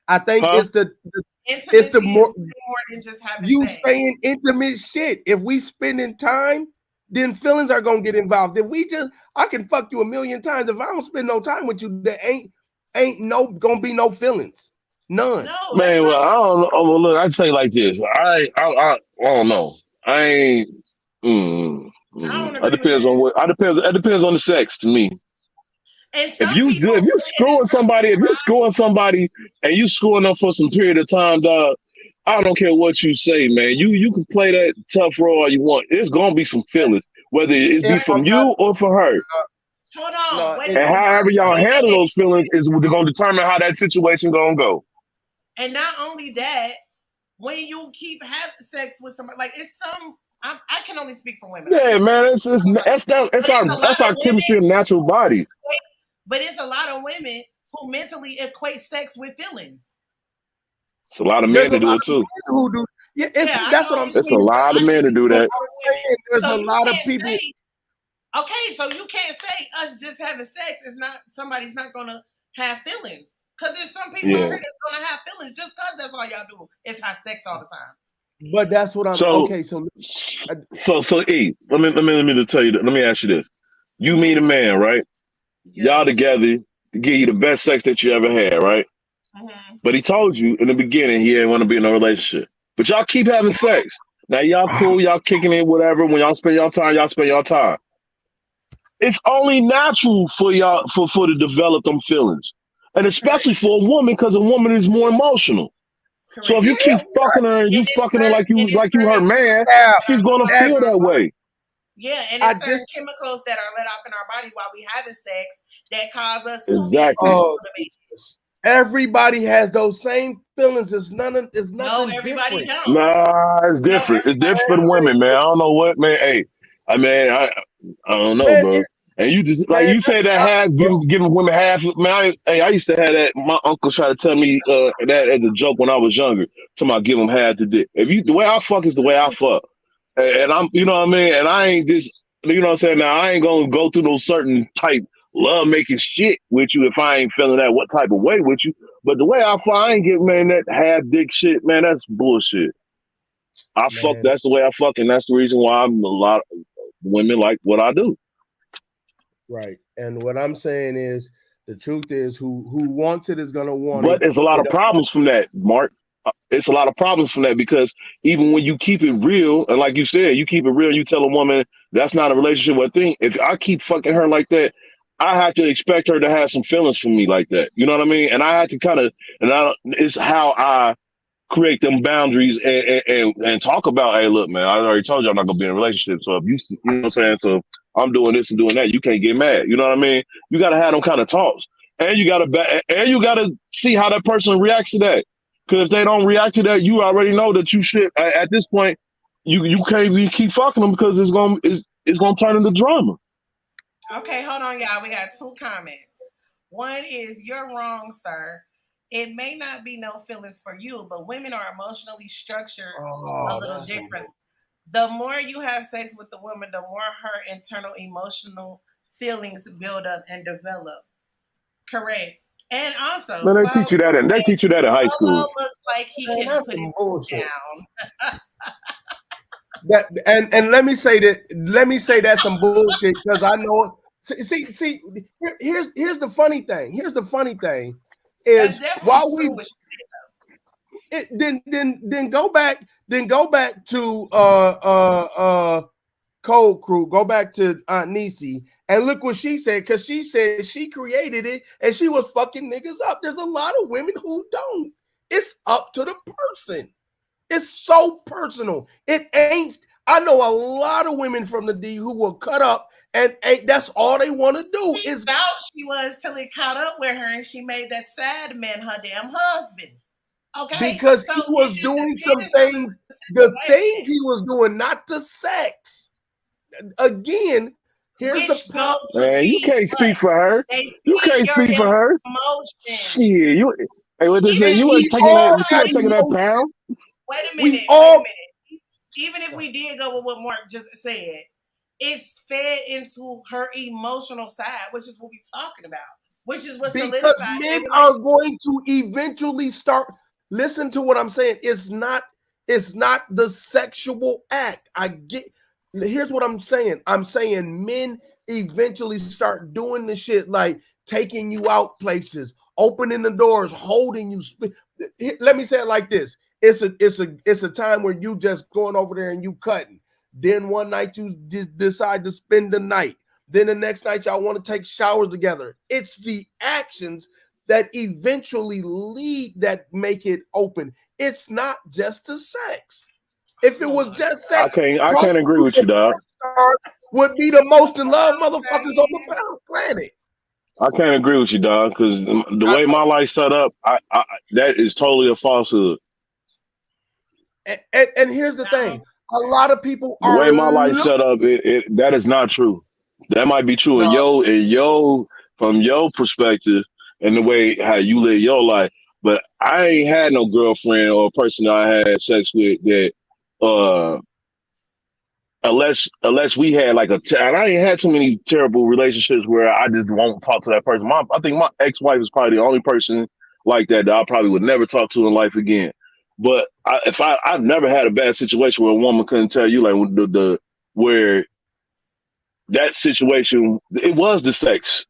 I think it's the more than just having you sex. saying intimate shit. If we spending time, then feelings are gonna get involved. If I can fuck you a million times. If I don't spend no time with you, there ain't gonna be no feelings. None. No, man, well, I don't know. Well, look, I tell you like this. I don't know. I ain't. It depends on what. It depends on the sex to me. And if you screwing somebody, and you screwing them for some period of time, dog, I don't care what you say, man. You can play that tough role all you want. There's gonna be some feelings, whether it be from you or for her. Hold on. And however y'all handle those feelings is gonna determine how that situation gonna go. And not only that, when you keep having sex with somebody, like it's some. I can only speak for women. Yeah, man, that's our chemistry of natural body. But it's a lot of women who mentally equate sex with feelings. It's a lot of men to do it too. Who do? That's what I'm saying. It's a lot of men to do that. There's a lot of people. Okay, so you can't say us just having sex is not somebody's not gonna have feelings. Because there's some people out here that's gonna have feelings just because that's all y'all do is have sex all the time. But that's what I'm okay. So E, let me tell you. Let me ask you this: you meet a man, right? Yeah. Y'all together to give you the best sex that you ever had, right? Mm-hmm. But he told you in the beginning he didn't want to be in a relationship. But y'all keep having sex. Now y'all cool, y'all kicking in, whatever. When y'all spend your time, y'all spend your time. It's only natural for y'all for to develop them feelings. and especially for a woman, because a woman is more emotional. Correct. So if you keep fucking her and you fucking her like you her man, she's gonna feel that way. Yeah, and it's certain chemicals that are let off in our body while we having sex that cause us to exactly. Everybody has those same feelings. It's nothing no, everybody different. don't. Nah, it's different. It's different for the women, man. I don't know what, man. Hey, I don't know, Man, bro. And you just like you say that half giving women half. Man, I used to have that. My uncle tried to tell me that as a joke when I was younger. Somebody give them half the dick. The way I fuck is the way I fuck, and I'm, you know what I mean. And I ain't just, you know what I'm saying. Now I ain't gonna go through no certain type love making shit with you if I ain't feeling that what type of way with you. But the way I fuck, I ain't get, man, that half dick shit, man. That's bullshit. Fuck. That's the way I fuck, and that's the reason why I'm a lot of women like what I do. Right. And what I'm saying is, the truth is, who wants it is gonna want it. But there's a lot of problems from that, Mark. It's a lot of problems from that, because even when you keep it real, and like you said, you keep it real, you tell a woman that's not a relationship or a thing. If I keep fucking her like that, I have to expect her to have some feelings for me like that. You know what I mean? And I have to it's how I create them boundaries and talk about, hey, look, man, I already told you I'm not gonna be in a relationship. So if you know what I'm saying, so if I'm doing this and doing that, you can't get mad. You know what I mean? You gotta have them kind of talks, and you gotta see how that person reacts to that. Because if they don't react to that, you already know that you should. At this point, you can't keep fucking them, because it's gonna turn into drama. Okay, hold on, y'all. We got 2 comments. One is, you're wrong, sir. It may not be no feelings for you, but women are emotionally structured a little different. The more you have sex with the woman, the more her internal emotional feelings build up and develop. Correct. And also, Man, they teach you that in high school. Polo looks like he can put it down. And let me say that's some bullshit, because I know. See, here's the funny thing. Is while we then go back to Cold Crew, go back to Aunt Niecy, and look what she said, because she said she created it and she was fucking niggas up. There's a lot of women who don't. It's up to the person. It's so personal. It ain't. I know a lot of women from the D who will cut up, and that's all they want to do. Is how she was till he caught up with her and she made that sad man her damn husband. Okay, because he was doing some things. The things he was doing, not the sex. Again, here's the problem. Man, you can't speak for her. You can't speak for her. Shit, hey, what this say? You weren't taking that pound. Wait a minute. Even if we did go with what Mark just said, it's fed into her emotional side, which is what we're talking about, which is what solidified. Because men are going to eventually start. Listen to what I'm saying. It's not the sexual act. Here's what I'm saying. I'm saying men eventually start doing the shit, like taking you out places, opening the doors, holding you. Let me say it like this. It's a time where you just going over there and you cutting. Then one night you decide to spend the night. Then the next night y'all want to take showers together. It's the actions that eventually lead that make it open. It's not just the sex. If it was just sex, I can't agree with you, dog. Would be the most in love motherfuckers on the planet. I can't agree with you, dog, because the way my life's set up, that is totally a falsehood. And here's the thing: a lot of people the way my life's set up, that is not true. That might be true in from your perspective and the way how you live your life, but I ain't had no girlfriend or person that I had sex with that. Unless we had like and I ain't had too many terrible relationships where I just won't talk to that person. I think my ex-wife is probably the only person like that I probably would never talk to in life again. But I've never had a bad situation where a woman couldn't tell you like where that situation, it was the sex.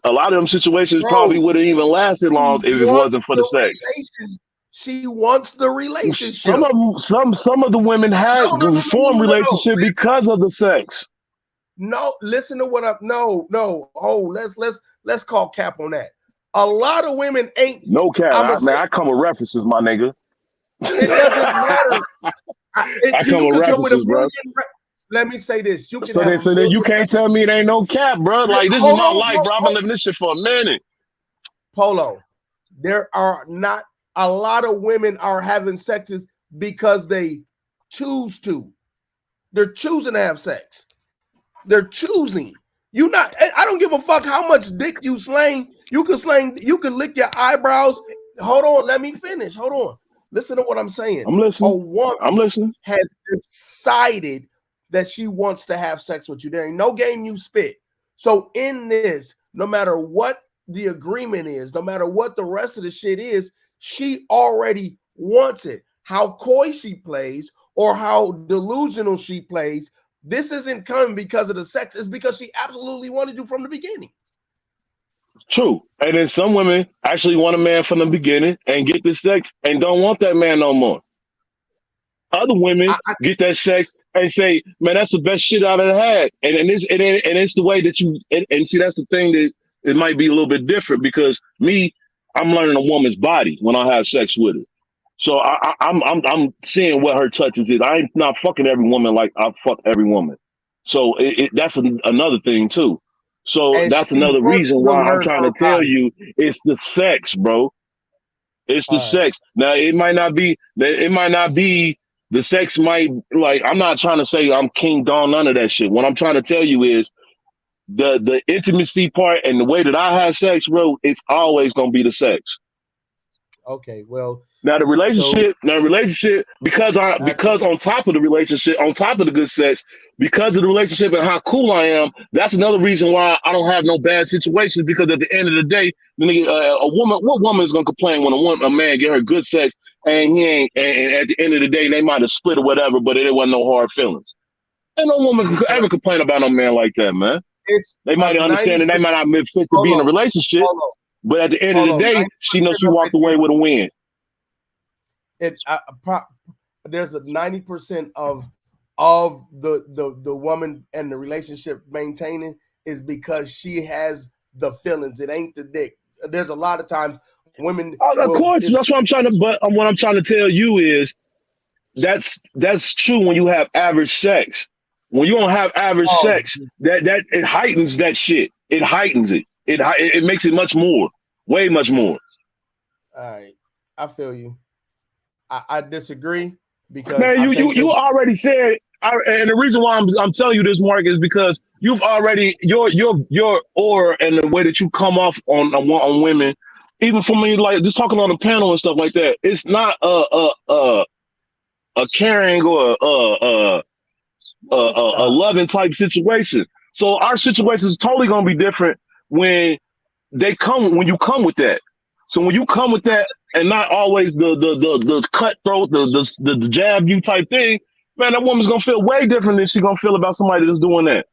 A lot of them situations probably wouldn't even lasted long if it wasn't for the sex. She wants the relationship. Some of the women had formed relationship because of the sex. No, listen to what no. Oh, let's call cap on that. A lot of women ain't. No cap. I come with references, my nigga. It doesn't matter. I come with references, bro. Let me say this. You can so then you can't tell me it ain't no cap, bro. Like, this is my life, bro. I've been living this shit for a minute. Polo, there are not a lot of women are having sexes because they choose to. They're choosing to have sex. They're choosing. I don't give a fuck how much dick you slang. You can lick your eyebrows. Hold on, let me finish. Hold on. Listen to what I'm saying. I'm listening. A woman I'm listening. has decided that she wants to have sex with you. There ain't no game you spit. So in this, no matter what the agreement is, no matter what the rest of the shit is, she already wants it. How coy she plays or how delusional she plays, this isn't coming because of the sex. It's because she absolutely wanted you from the beginning. True. And then some women actually want a man from the beginning and get the sex and don't want that man no more. Other women get that sex and say, man, that's the best shit I've ever had. And it's the way that you, and see, that's the thing that it might be a little bit different because I'm learning a woman's body when I have sex with her. So I'm seeing what her touches is. I'm not fucking every woman like I fuck every woman. So that's another thing too. So and that's another reason why I'm trying to tell you it's the sex, bro. It's the sex. Now it might not be the sex might, like, I'm not trying to say I'm King Don, none of that shit. What I'm trying to tell you is the intimacy part and the way that I have sex, bro, it's always gonna be the sex. Okay, well, now the relationship, because on top of the relationship, on top of the good sex, because of the relationship and how cool I am, that's another reason why I don't have no bad situations. Because at the end of the day, what woman is gonna complain when a man get her good sex and he ain't, and at the end of the day they might have split or whatever, but it wasn't no hard feelings. Ain't no woman could ever complain about no man like that, man. They might understand and they might not be fit to be in a relationship. But at the end of the day, she knows she walked away with a win. There's a 90% of the woman and the relationship maintaining is because she has the feelings. It ain't the dick. There's a lot of times women. Of course, that's what I'm trying to. But what I'm trying to tell you is that's true when you have average sex. When you don't have average sex, that it heightens that shit. It heightens it. It makes it much more, way much more. All right, I feel you. I disagree because man, you already said, and the reason why I'm telling you this, Mark, is because you've already your aura and the way that you come off on women, even for me, like just talking on the panel and stuff like that. It's not a caring or a loving type situation. So our situation is totally gonna be different when you come with that. So when you come with that and not always the cutthroat, the jab you type thing, man, that woman's gonna feel way different than she's gonna feel about somebody that's doing that.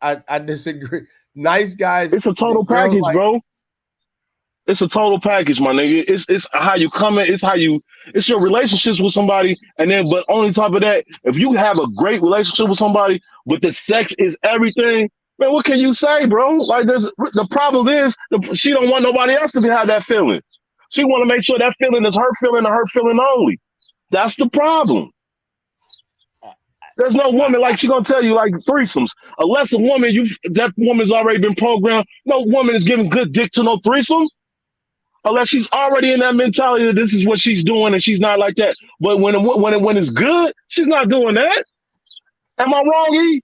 I disagree. Nice guys. It's a total package, bro. It's a total package, my nigga. It's how you come in. It's your relationships with somebody, and then but on top of that, if you have a great relationship with somebody, but the sex is everything, man, what can you say, bro? Like the problem is she don't want nobody else to have that feeling. She want to make sure that feeling is her feeling and her feeling only. That's the problem. There's no woman like she gonna tell you like threesomes. Unless a woman, that woman's already been programmed. No woman is giving good dick to no threesome. Unless she's already in that mentality that this is what she's doing and she's not like that. But when it's good, she's not doing that. Am I wrong, E?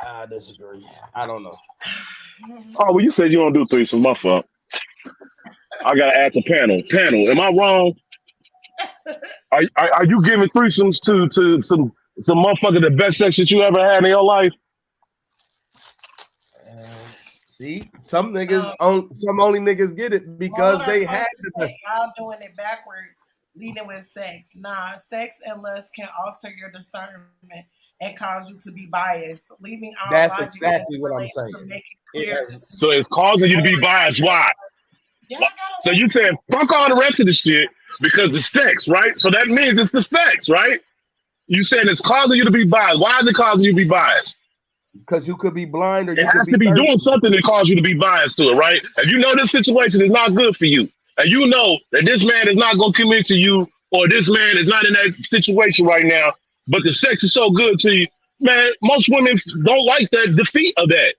I disagree. I don't know. Oh, well, you said you don't do threesomes. My fault. I gotta add the panel. Panel, am I wrong? Are you giving threesomes to some motherfucker the best sex that you ever had in your life? See, some niggas, some only niggas get it because they had to. Y'all doing it backwards, leading with sex. Nah, sex and lust can alter your discernment and cause you to be biased, leaving our That's exactly what I'm saying. To make it clear. So it's causing you to be biased. Why? Yeah, so you saying fuck all the rest of the shit because the sex, right? So that means it's the sex, right? You saying it's causing you to be biased. Why is it causing you to be biased? Because you could be blind or It you could has be to be thirsty. doing something that cause you to be biased to it, right? If you know this situation is not good for you, and you know that this man is not going to commit to you, or this man is not in that situation right now, but the sex is so good to you, man, most women don't like the defeat of that.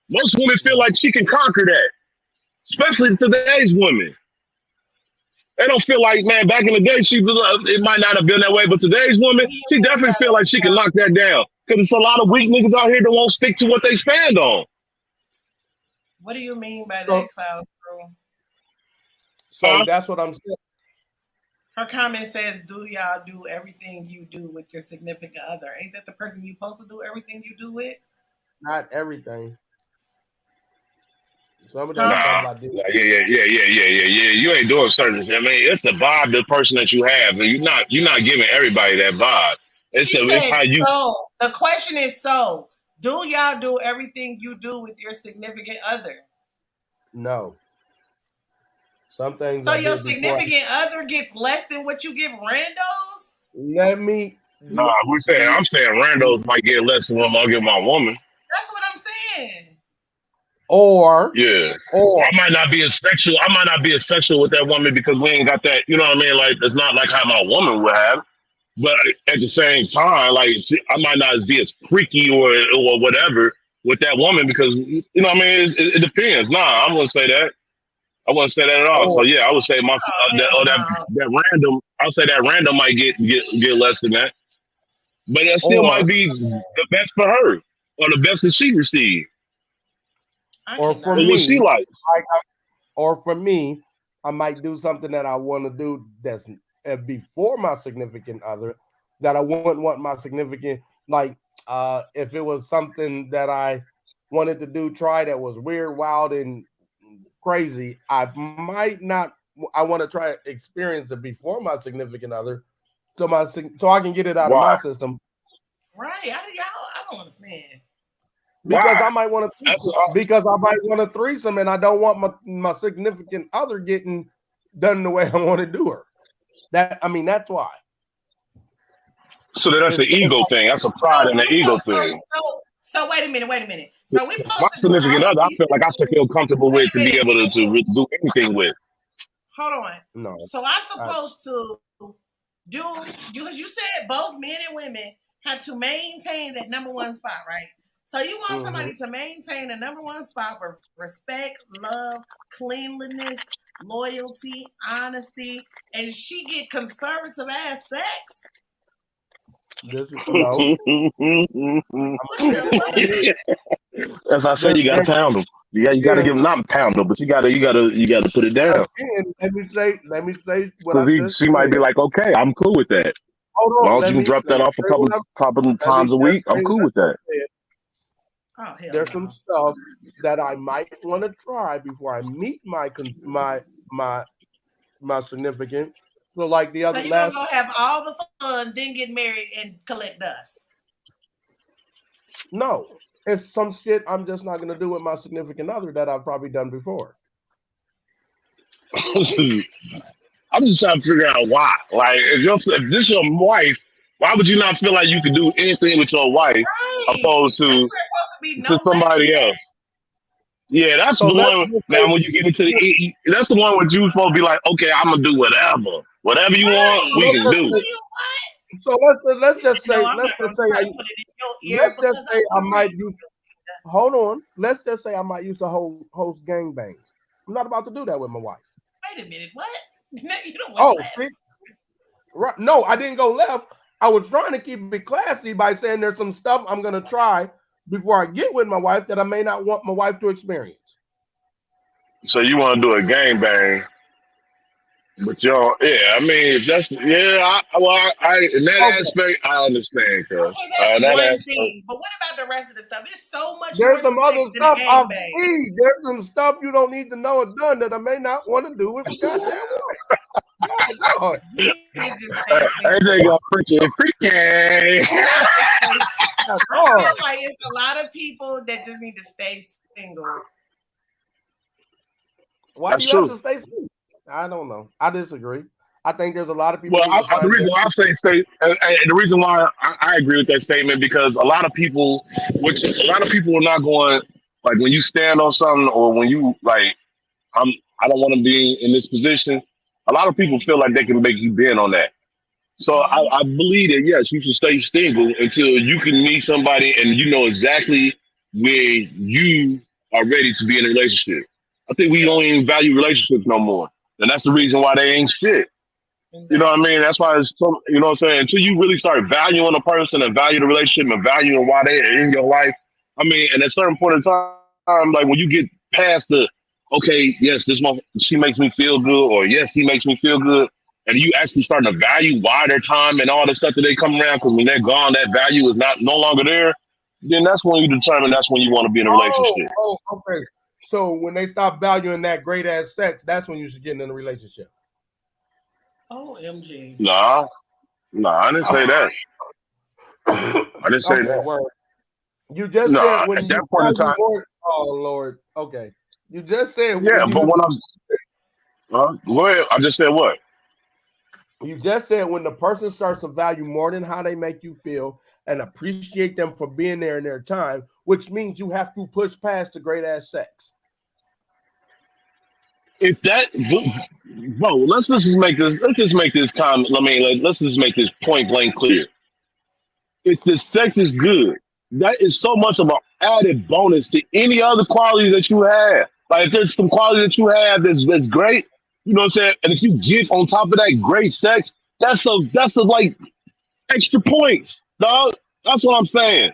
Most women feel like she can conquer that, especially today's women. They don't feel like, man, back in the day, it might not have been that way, but today's woman, What do you she mean definitely by feel that, like she can Cloud? knock that down. Because it's a lot of weak niggas out here that won't stick to what they stand on. What do you mean by So, that, Cloud? so that's what I'm saying. Her comment says, "Do y'all do everything you do with your significant other?" Ain't that the person you supposed to do everything you do with? Not everything. Some of that Huh? stuff Nah, I do. yeah. You ain't doing certain shit. I mean, it's the vibe, the person that you have, and you're not giving everybody that vibe. She It's said, how you. "So the question is, so do y'all do everything you do with your significant other?" No. Some things So I your did before. significant other gets less than what you give randos? Let me. Nah, I'm saying randos might get less than what I'll give my woman. That's what I'm saying. Or Yeah. I might not be as sexual. I might not be as sexual with that woman because we ain't got that. You know what I mean? Like it's not like how my woman would have. But at the same time, like I might not be as freaky or whatever with that woman because you know what I mean. It depends. Nah, I wouldn't say that. I wouldn't say that at all. So or yeah, I would say Oh hell no. that random. I'll say that random might get less than that, but that still might or be the best for her or the best that she received. I or for Or cannot. what she me, like. or for me, I might do something that I want to do that's before my significant other that I wouldn't want my significant, like if it was something that I wanted to do, try that was weird, wild, and crazy, I might not. I want to try to experience it before my significant other, so I can get it out of Why? my system. Right. I don't understand. Because Why? I might want That's to, because I might want a threesome, and I don't want my significant other getting done the way I want to do her. That's why. so that's an It's ego thing. That's a pride and an ego thing. So wait a minute. So we My supposed to do significant all of other, I these feel like I should things. feel comfortable Wait with a to be minute. able to do anything with. Hold on. no. So I'm supposed to do because you said both men and women have to maintain that number one spot, right? So you want somebody to maintain the number one spot with respect, love, cleanliness, loyalty, honesty, and she get conservative ass sex? No. What the fuck? As I said, There, you got to there, pound them. You got to again, give them not pound them, but you got to put it down. let me say what I Because just she might said. be like, okay, I'm cool with that. As Hold on. long as you can drop Let that me off a say couple what I'm. times a Let me week, I'm just say cool what with I that. just said. Oh hell There's no. some stuff that I might want to try before I meet my significant. So like the So other you're gonna last. go have all the fun, then get married and collect dust. No, it's some shit I'm just not gonna do with my significant other that I've probably done before. I'm just trying to figure out why. Like, if this your wife, why would you not feel like you could do anything with your wife Right. opposed That's to where it's supposed to be to no limits somebody at. else? Yeah, that's So the let's one. just Now, say, when you get into that's the one where you supposed to be like, okay, I'm gonna do whatever you want, Right. we let's can I'll just do. tell say, you what. so He let's said, just no, say I'm not gonna try to put it in your ear let's just because say I I want might it. use. Hold on. Let's just say I might use to host gangbangs. I'm not about to do that with my wife. Wait a minute, what? You don't went Oh, left. see? Right? No, I didn't go left. I was trying to keep it classy by saying there's some stuff I'm gonna try before I get with my wife that I may not want my wife to experience. So you want to do a gangbang, but y'all, yeah. I mean, if that's I in that Okay. aspect, I understand, cuz Okay, that's that one aspect. thing. But what about the rest of the stuff? It's so much There's more to some other sex than a stuff I've gangbang. seen. There's some stuff you don't need to know or done that I may not want to do with a goddamn wife. My God. You need to just stay Everything single. got freaky. That's I feel hard. like it's a lot of people that just need to stay single. Why do That's you have true. to stay single? I don't know. I disagree. I think there's a lot of people. Well, the reason why I say, and the reason why I agree with that statement, because a lot of people, are not going, like, when you stand on something, or when you like, I don't want to be in this position. A lot of people feel like they can make you bend on that. So I believe that, yes, you should stay single until you can meet somebody and you know exactly when you are ready to be in a relationship. I think we don't even value relationships no more, and that's the reason why they ain't shit. You know what I mean? That's why it's so, you know what I'm saying? Until you really start valuing a person and value the relationship and valuing why they're in your life. I mean, and at a certain point in time, like when you get past the, okay, yes, she makes me feel good, or yes, he makes me feel good, and you actually starting to value why their time and all the stuff that they come around, because when they're gone, that value is no longer there. Then that's when you determine that's when you want to be in a relationship. Oh, okay. So when they stop valuing that great ass sex, that's when you should get in a relationship. OMG. Nah, I didn't say that. I didn't say that. Word. You just said when at that point in time. Oh Lord. Okay. You just said Yeah, but when I'm go ahead. I just said what? You just said when the person starts to value more than how they make you feel and appreciate them for being there in their time, which means you have to push past the great ass sex. If that, bro, let's just make this comment. Let's just make this point blank clear. If the sex is good, that is so much of an added bonus to any other qualities that you have. Like if there's some quality that you have that's great, you know what I'm saying? And if you get on top of that great sex, that's a like extra points, dog. That's what I'm saying.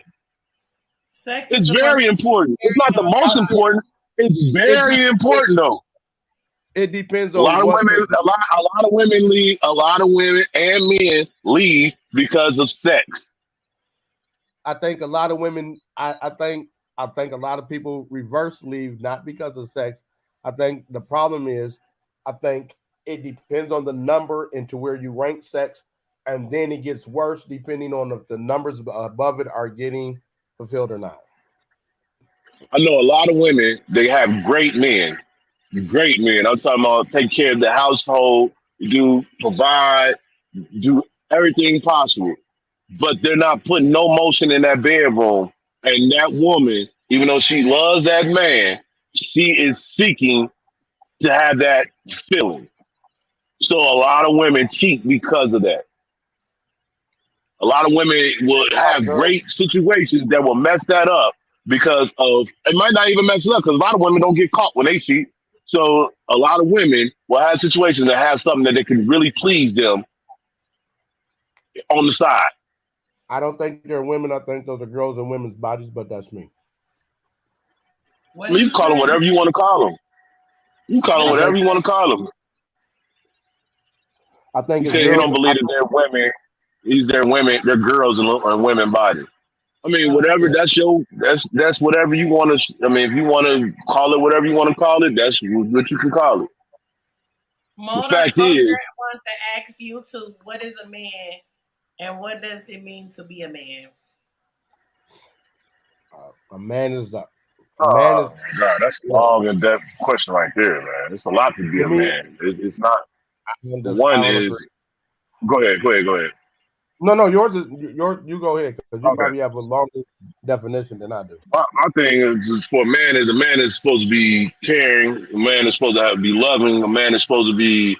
Sex It's is very important. It's not the most important. It's very important though. It depends A on lot of what women, a lot of women leave. A lot of women and men leave because of sex. I think a lot of women. I think a lot of people reverse leave not because of sex. I think the problem is, I think it depends on the number into where you rank sex, and then it gets worse depending on if the numbers above it are getting fulfilled or not. I know a lot of women. They have great men. Great men. I'm talking about take care of the household, provide, do everything possible. But they're not putting no motion in that bedroom. And that woman, even though she loves that man, she is seeking to have that feeling. So a lot of women cheat because of that. A lot of women will have great situations that will mess that up because of, it might not even mess it up because a lot of women don't get caught when they cheat. So a lot of women will have situations that have something that they can really please them on the side. I don't think they're women. I think those are girls in women's bodies, but that's me. I mean, you call them whatever you want to call them. You call them whatever you want to call them. I think he said he don't believe that they're women. They're girls in women body. I mean, whatever. That's whatever you want to. I mean, if you want to call it whatever you want to call it, that's what you can call it. Mona, the fact Culture is, wants to ask you to what is a man and what does it mean to be a man? A man is a man is. God, that's a long and depth question right there, man. It's a lot to be a man. It's not. One is. Go ahead. No, yours is yours. You go ahead because you probably have a longer definition than I do. My thing is for a man is supposed to be caring. A man is supposed to be loving. A man is supposed to be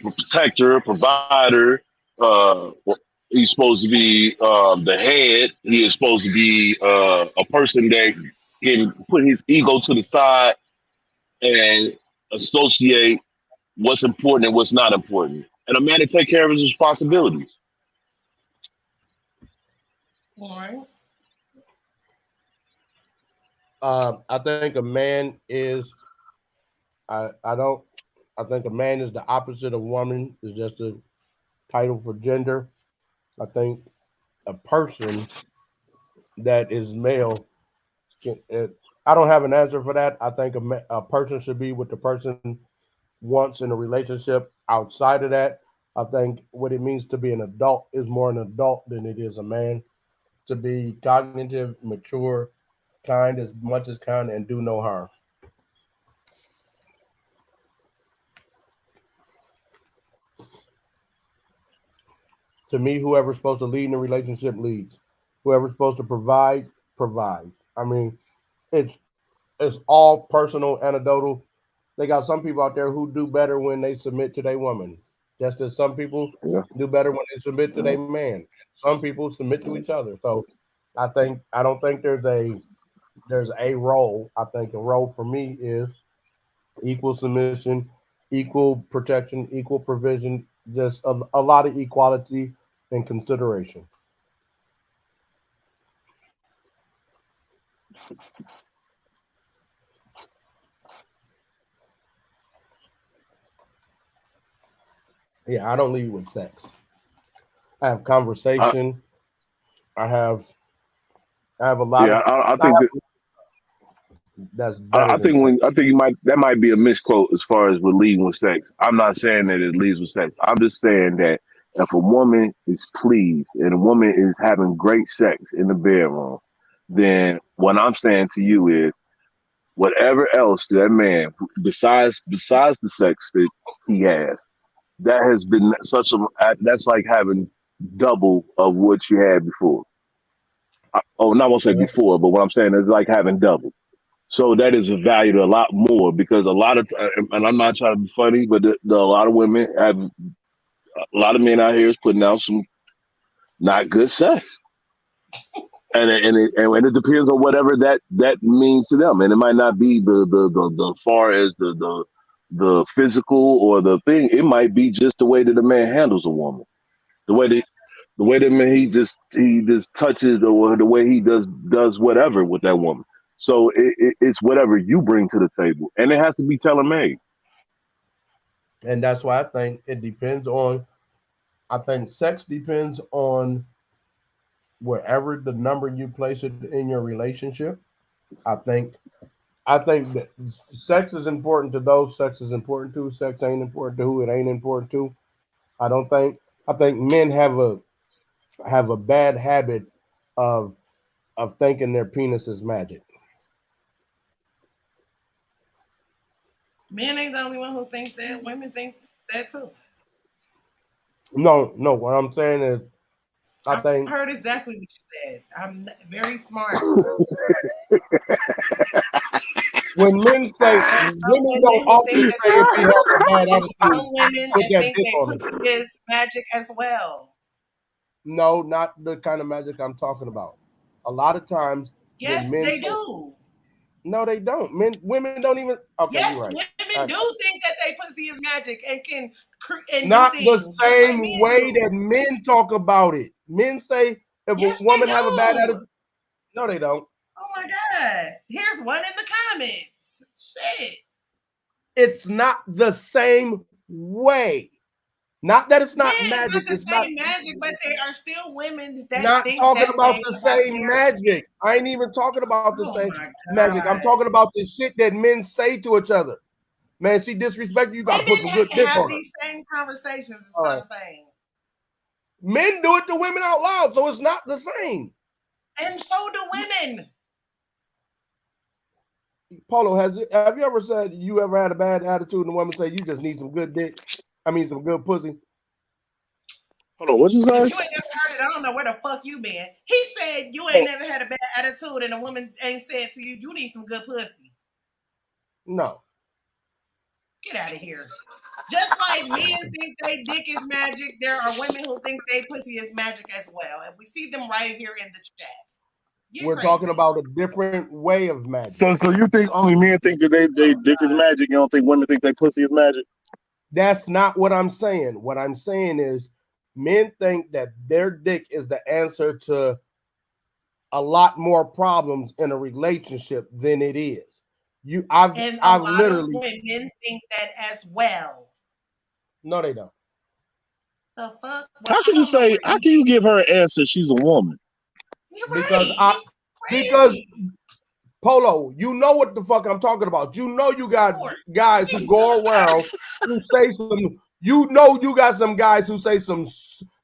protector, provider. He's supposed to be the head. He is supposed to be a person that can put his ego to the side and associate what's important and what's not important. And a man to take care of his responsibilities. All right. I think a man is. I think a man is the opposite of woman. Is just a title for gender. I think a person that is male I don't have an answer for that. I think a person should be what the person wants in a relationship. Outside of that, I think what it means to be an adult is more an adult than it is a man. To be cognitive, mature, kind as much as kind, and do no harm. To me, whoever's supposed to lead in a relationship leads. Whoever's supposed to provide provides. I mean, it's all personal, anecdotal. They got some people out there who do better when they submit to their woman, just as some people do better when they submit to their man. Some people submit to each other. So I don't think there's a role. I think a role for me is equal submission, equal protection, equal provision, just a lot of equality and consideration. Yeah, I don't lead with sex. I have conversation. I have a lot Yeah, of. I think that. That's better I than think sex. that might be a misquote as far as with leading with sex. I'm not saying that it leads with sex. I'm just saying that if a woman is pleased and a woman is having great sex in the bedroom, then what I'm saying to you is whatever else that man besides the sex that he has, that has been such a that's like having double of what you had before. Not gonna say before, but what I'm saying is like having double. So that is valued a lot more because a lot of and I'm not trying to be funny, but a lot of women have a lot of men out here is putting out some not good sex, and it depends on whatever that means to them, and it might not be the far as the physical or the thing. It might be just the way that a man handles a woman, the way that man he just touches or the way he does whatever with that woman. So it's whatever you bring to the table, and it has to be tailor made. And that's why I think it depends on. I think sex depends on wherever the number you place it in your relationship. I think that sex is important to those sex is important to. Sex ain't important to who it ain't important to. I don't think. I think men have a bad habit of thinking their penis is magic. Men ain't the only one who thinks that. Women think that too. No. What I'm saying is, I think heard exactly what you said. I'm very smart. when men say women don't often say if he has a bad attitude. Some women that think they pussy is magic as well. No, not the kind of magic I'm talking about. A lot of times, yes, they do. No, they don't. Women don't even. Okay, yes, you're right. Women do think that they pussy is magic and can not do things, the same way that men talk about it. Men say if a woman have a bad attitude. No, they don't. Oh my God! Here's one in the comments. Shit. It's not the same way. Not that it's not magic. It's not the same magic, but they are still women that not think talking that about the same magic. Shit. I ain't even talking about the same magic. I'm talking about the shit that men say to each other. Man, she disrespected you. Got to put some good dick on her. Have these same conversations. Is what I'm saying. Men do it to women out loud, so it's not the same. And so do women. Polo, have you ever said you ever had a bad attitude and the woman say you just need some good dick? I mean, some good pussy. Hold on, what you say? If you ain't never heard it, I don't know where the fuck you been. He said you ain't never had a bad attitude and a woman ain't said to you, you need some good pussy. No. Get out of here. Just like men think they dick is magic, there are women who think they pussy is magic as well. And we see them right here in the chat. We're talking about a different way of magic. So you think only men think that they dick is magic? You don't think women think they pussy is magic? That's not what I'm saying. What I'm saying is men think that their dick is the answer to a lot more problems in a relationship than it is. I've literally women think that as well. No, they don't. The fuck? Well, how can you say? How can you give her an answer? She's a woman. You're right. Because Polo, you know what the fuck I'm talking about. You know you got guys who go around who say some. You know you got some guys who say some.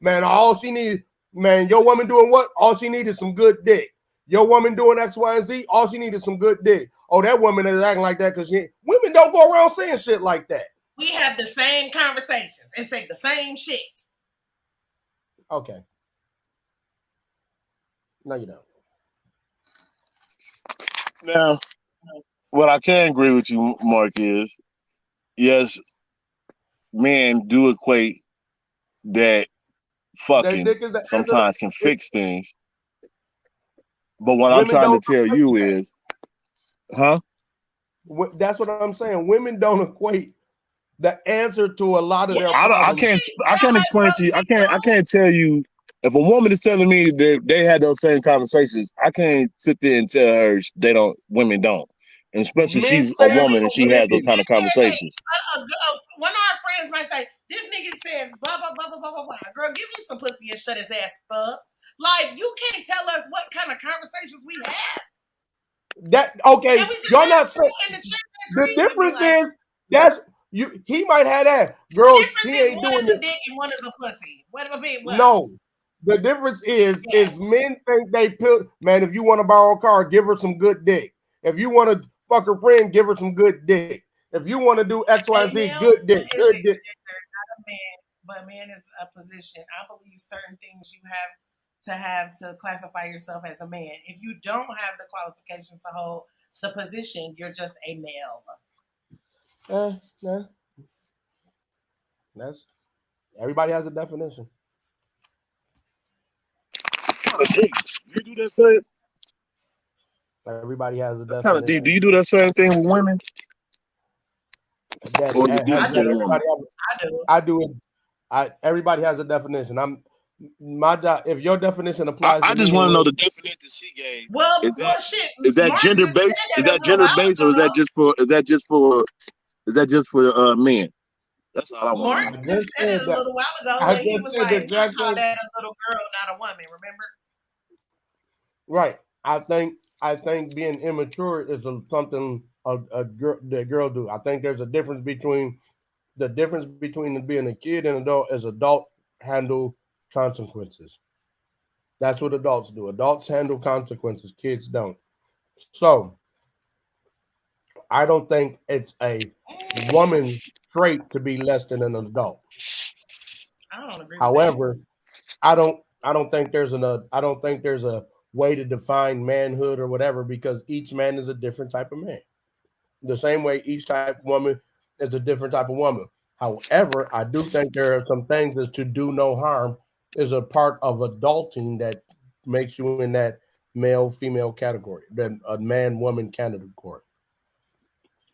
Man, all she needs, man, your woman doing what? All she needs is some good dick. Your woman doing X, Y, and Z. All she needs is some good dick. Oh, that woman is acting like that because women don't go around saying shit like that. We have the same conversations and say the same shit. Okay. No, you don't. Now, what I can agree with you, Mark, is yes, men do equate that fucking sometimes can fix things. But what I'm Women trying to don't tell you is, huh? That's what I'm saying. Women don't equate the answer to a lot of their problems. I can't explain to you. I can't tell you if a woman is telling me that they had those same conversations. I can't sit there and tell her women don't, and especially she's a woman and she has those kind of conversations. One of our friends might say, "This nigga says blah blah blah blah blah blah blah." Girl, give him some pussy and shut his ass up. Like you can't tell us what kind of conversations we have. That okay? You're not saying the difference is that's you. He might have that. Girls, he ain't doing one is a dick and one is a pussy. What? No, the difference is men think they put man. If you want to borrow a car, give her some good dick. If you want to fuck a friend, give her some good dick. If you want to do X, Y, Z, good dick, good dick. Not a man, but man is a position. I believe certain things you have to classify yourself as a man. If you don't have the qualifications to hold the position, you're just a male. That's everybody has a definition. You do that same? Everybody has a definition. Kind of deep. Do you do that same thing with women? I do it. Everybody has a definition. My job. If your definition applies, I just want to know the definition she gave. Well, shit. Is that gender based? Is that gender based, or is that just for men? That's all I want. Mark just said it a little while ago when he was like, "I call that a little girl, not a woman." Remember? Right. I think being immature is something the girl do. I think there's a difference between being a kid and adult. As adult handle consequences. That's what adults do. Adults handle consequences. Kids don't. So I don't think it's a woman trait to be less than an adult. I don't agree. However, I don't think there's a way to define manhood or whatever, because each man is a different type of man. The same way each type of woman is a different type of woman. However, I do think there are some things that to do no harm is a part of adulting that makes you in that male-female category, than a man-woman category.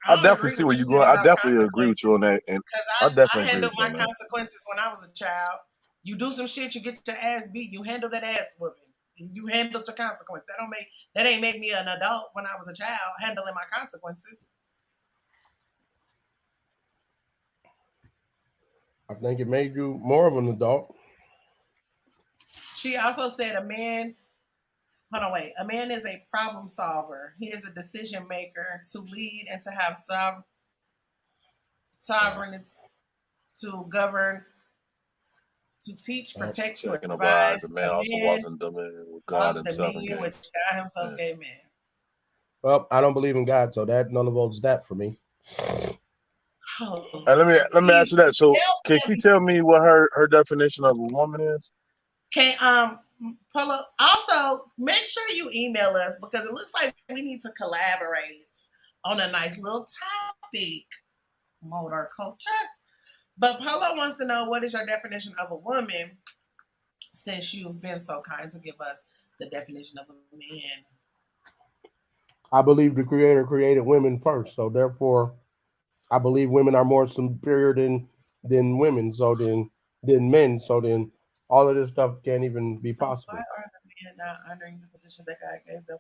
I definitely see where you're going. I definitely agree with you on that. And I handled my consequences when I was a child. You do some shit, you get your ass beat. You handle that ass whooping. You handled your consequence. That ain't make me an adult when I was a child handling my consequences. I think it made you more of an adult. She also said a man is a problem solver. He is a decision maker to lead and to have sovereignty, to govern, to teach, protect, to advise. The man also wasn't dominion with God himself. Which God himself gave man. Well, I don't believe in God, so that nullifies that for me. Let me ask you that. So, can she tell me what her definition of a woman is? Okay, Polo, also make sure you email us, because it looks like we need to collaborate on a nice little topic, motor culture. But Polo wants to know, what is your definition of a woman, since you've been so kind to give us the definition of a man. I believe the Creator created women first, so therefore, I believe women are more superior than women, so than men, so then all of this stuff can't even be possible. Why are the men not honoring the position that God gave them,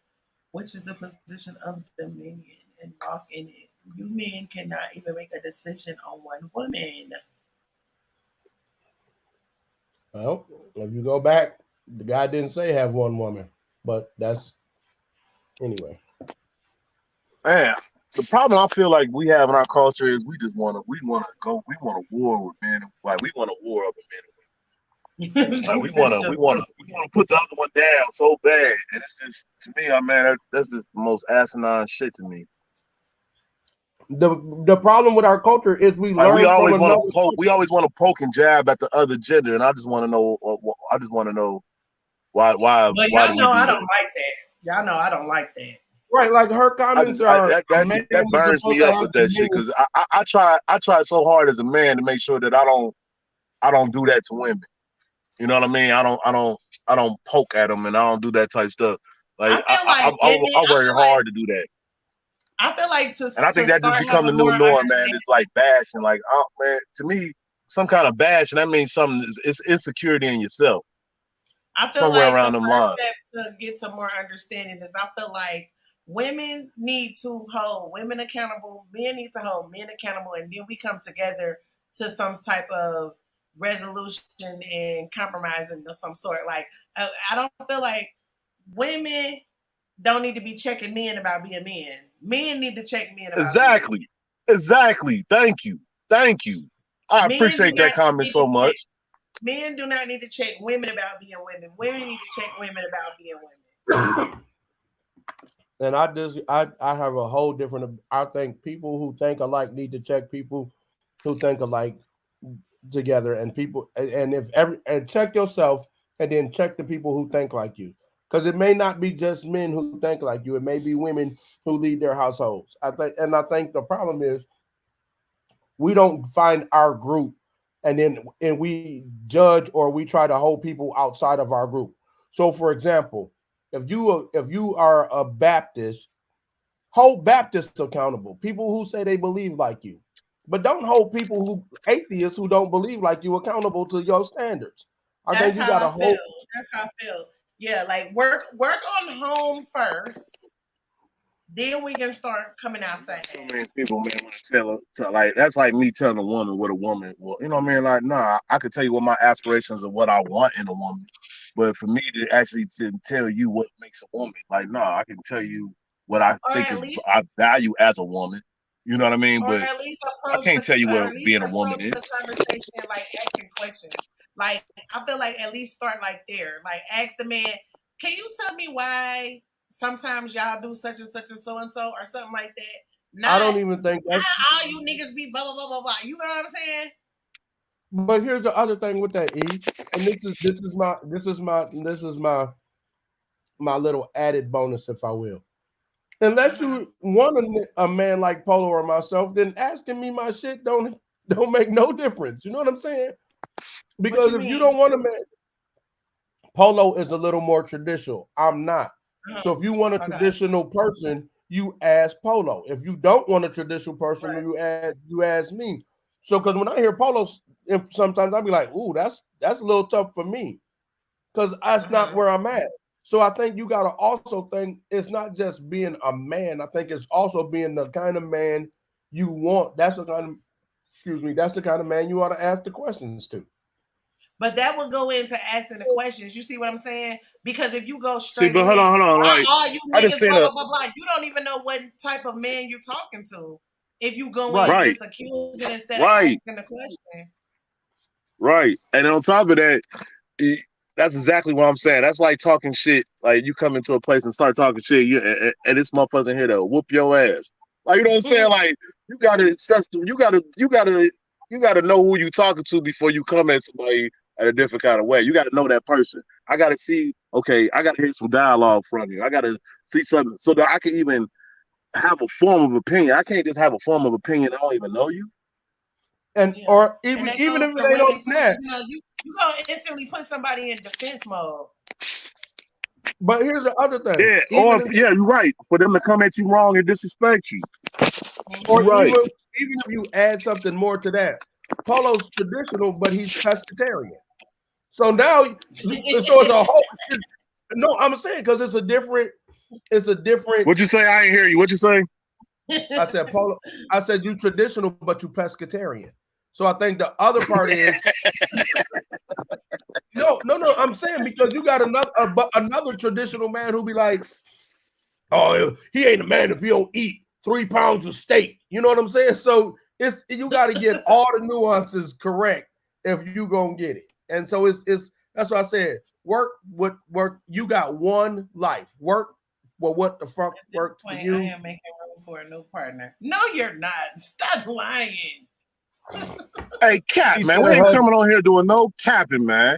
which is the position of dominion, and walk in it? You men cannot even make a decision on one woman. Well, if you go back, the guy didn't say have one woman, but that's anyway. Man, the problem I feel like we have in our culture is we want to war with men. Like we want to war over men and women. Like we want to put the other one down so bad, and it's just, to me, that's just the most asinine shit to me. The problem with our culture is we learn we always from another. We always want to poke and jab at the other gender, and I just want to know. I just want to know why. But y'all do we know do I that? don't like that. Y'all know I don't like that. Right, like her comments that burns me up with that shit because I try so hard as a man to make sure that I don't do that to women. You know what I mean? I don't poke at them and I don't do that type stuff. Like I work hard to do that. I feel like and I think that just become the new norm, man. It's like bashing, like, oh man, to me, some kind of bashing, that means something it's insecurity in yourself. I feel somewhere like around the first step to get some more understanding is I feel like women need to hold women accountable, men need to hold men accountable, and then we come together to some type of resolution and compromising of some sort. Like I don't feel like women don't need to be checking men about being men. Men need to check men about Exactly. Thank you. I appreciate that comment so much. Men do not need to check women about being women. Women need to check women about being women. And I have a whole different. I think people who think alike need to check people who think alike together, and check yourself, and then check the people who think like you, because it may not be just men who think like you. It may be women who lead their households. I think the problem is we don't find our group, and we judge or we try to hold people outside of our group. So, for example, if you are a Baptist, hold Baptists accountable. People who say they believe like you, but don't hold atheists who don't believe like you accountable to your standards. That's how I feel. Yeah, like work on home first. Then we can start coming outside. So many people, man, want to tell like that's like me telling a woman what a woman. Well, you know what I mean? Like, nah, I could tell you what my aspirations of what I want in a woman, but for me to actually tell you what makes a woman, like, nah, I can tell you what I think I value as a woman. You know what I mean? But at least I can't tell you what being a woman is. The conversation, like asking questions. Like I feel like at least start like there. Like ask the man, can you tell me why sometimes y'all do such and such and so or something like that? I don't even think that's all you niggas be blah blah blah blah blah. You know what I'm saying? But here's the other thing with that, E, and this is my little added bonus, if I will. Unless you want a man like Polo or myself, then asking me my shit don't make no difference. You know what I'm saying? Because if you don't want a man, Polo is a little more traditional. I'm not. So if you want a traditional person, you ask Polo. If you don't want a traditional person, you ask me. So because when I hear Polo, sometimes I'll be like, "Ooh, that's a little tough for me," because that's not where I'm at. So I think you got to also think it's not just being a man. I think it's also being the kind of man you want. That's the kind of man you ought to ask the questions to. But that would go into asking the questions. You see what I'm saying? Because if you go straight, but hold on. Like, all you niggas, blah, blah, blah, you don't even know what type of man you're talking to. If you go in just accusing instead of asking the question. Right. And on top of that, that's exactly what I'm saying. That's like talking shit. Like you come into a place and start talking shit, and this motherfucker in here to whoop your ass. Like, you know what I'm saying? Like you gotta know who you talking to before you come at somebody at a different kind of way. You gotta know that person. I gotta see, okay, I gotta hear some dialogue from you. I gotta see something so that I can even have a form of opinion. I can't just have a form of opinion. I don't even know you. And or even if they don't that, you gonna instantly put somebody in defense mode. But here's the other thing. Yeah, you're right. For them to come at you wrong and disrespect you. Or even if you add something more to that, Polo's traditional, but he's pescatarian. So now, it's a whole. No, I'm saying because it's a different. What'd you say? I ain't hear you. What'd you say? I said Polo. I said you traditional, but you pescatarian. So I think the other part is no. I'm saying because you got another traditional man who be like, oh, he ain't a man if he don't eat 3 pounds of steak. You know what I'm saying? So you got to get all the nuances correct if you gonna get it. And so it's that's what I said. Work. You got one life. Work. Well, what the fuck works for you? I am making looking for a new partner. No, you're not. Stop lying. Hey, Cap, man, we ain't coming on here doing no capping, man.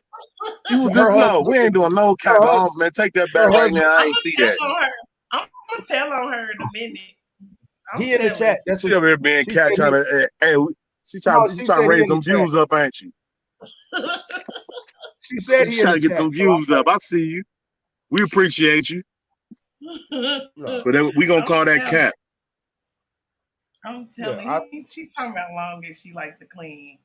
You just no, we ain't doing no capping. Oh, man, take that back right now. I ain't see that. I'm gonna tell on her in a minute. He in the chat. That's she over here being cat trying to. Hey, she trying to raise them views up, ain't she? She said she's trying to get them views up. I see you. We appreciate you. But then we gonna call that Cap. I'm telling you, she talking about long as she like to clean.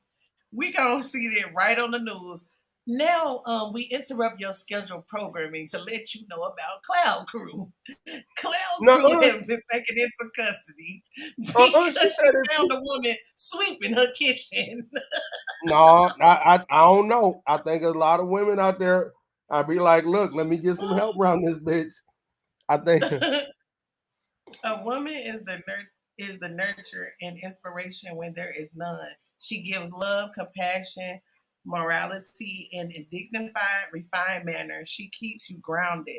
We gonna see that right on the news. Now, we interrupt your scheduled programming to let you know about Cloud Crew. Cloud Crew has been taken into custody because she found a woman sweeping her kitchen. No, I don't know. I think a lot of women out there, I'd be like, look, let me get some help around this bitch. I think a woman is the nurture and inspiration when there is none. She gives love, compassion, morality in a dignified, refined manner. She keeps you grounded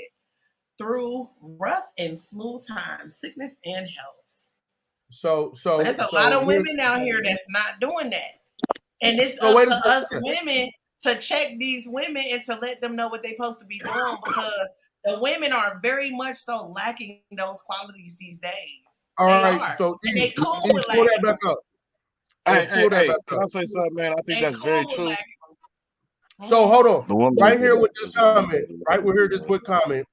through rough and smooth times, sickness and health. So there's a lot of women out here that's not doing that. And it's up to us women to check these women and to let them know what they're supposed to be doing, because the women are very much so lacking those qualities these days. All right, so and they cool with pull that back up. Hey, can I say something, man? I think that's very true. So hold on. Right here with this comment,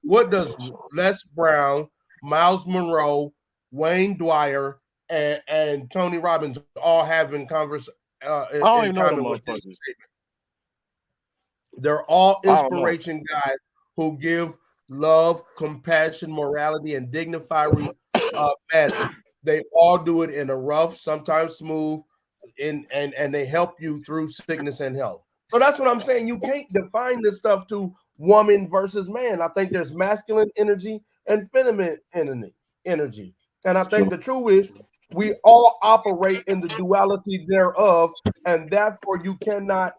what does Les Brown, Miles Monroe, Wayne Dwyer, and Tony Robbins all have in conversation? They're all inspiration guys who give love, compassion, morality, and dignified manner. They all do it in a rough, sometimes smooth, and they help you through sickness and health. So that's what I'm saying. You can't define this stuff to woman versus man. I think there's masculine energy and feminine energy. And I think the truth is we all operate in the duality thereof, and therefore you cannot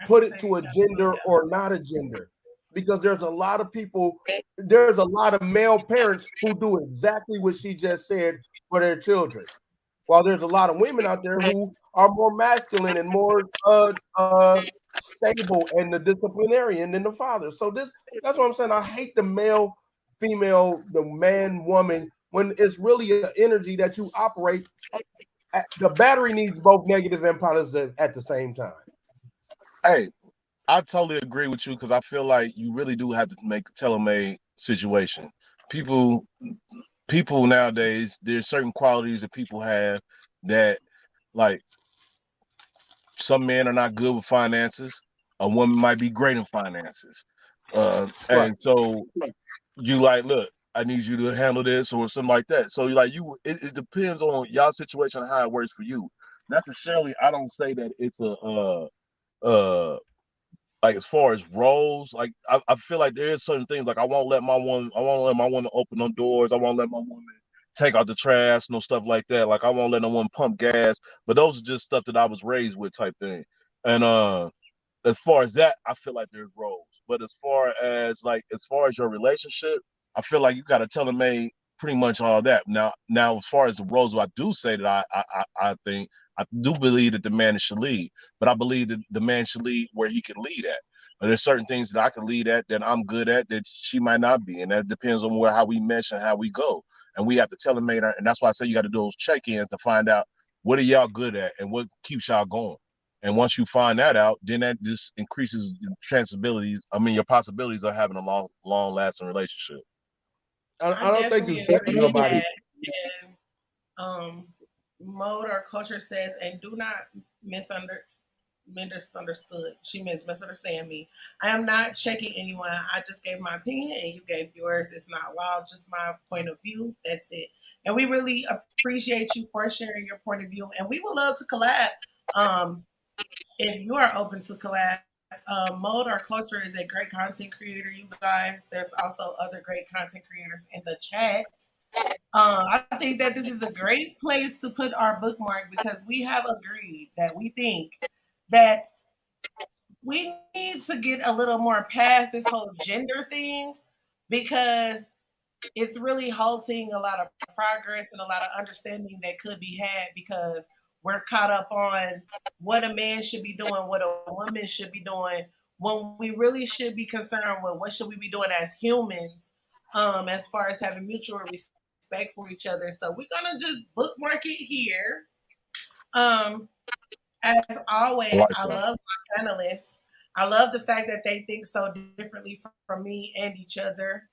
put it to a gender or not a gender, because there's a lot of people, there's a lot of male parents who do exactly what she just said for their children, while there's a lot of women out there who are more masculine and more stable and the disciplinarian than the father. So that's what I'm saying. I hate the male, female, the man, woman, when it's really an energy that you operate. The battery needs both negative and positive at the same time. Hey, I totally agree with you, because I feel like you really do have to make a tailor-made situation. People nowadays, there's certain qualities that people have that, like, some men are not good with finances. A woman might be great in finances. And so you like, look, I need you to handle this or something like that. So it depends on y'all situation and how it works for you. Necessarily, I don't say that it's like as far as roles, like I feel like there is certain things, like I won't let my woman open them doors. I won't let my woman take out the trash, no stuff like that. Like I won't let no one pump gas. But those are just stuff that I was raised with, type thing. And as far as that, I feel like there's roles. But as far as your relationship, I feel like you got to tailor-made pretty much all that. Now, as far as the roles, I do say that I think I do believe that the man should lead, but I believe that the man should lead where he can lead at. But there's certain things that I can lead at that I'm good at that she might not be, and that depends on how we mesh and how we go. And we have to tailor-made, and that's why I say you got to do those check-ins to find out what are y'all good at and what keeps y'all going. And once you find that out, then that just increases your possibilities of having a long-lasting relationship. I don't think you check nobody. Mode or culture says, and do not misunderstood. She means misunderstand me. I am not checking anyone. I just gave my opinion and you gave yours. It's not wild, just my point of view. That's it. And we really appreciate you for sharing your point of view. And we would love to collab. If you are open to collab, Mode or Culture is a great content creator, you guys. There's also other great content creators in the chat. I think that this is a great place to put our bookmark, because we have agreed that we think that we need to get a little more past this whole gender thing, because it's really halting a lot of progress and a lot of understanding that could be had because we're caught up on what a man should be doing, what a woman should be doing, when we really should be concerned with what should we be doing as humans, as far as having mutual respect for each other. So we're gonna just bookmark it here. As always, I love my panelists. I love the fact that they think so differently from me and each other.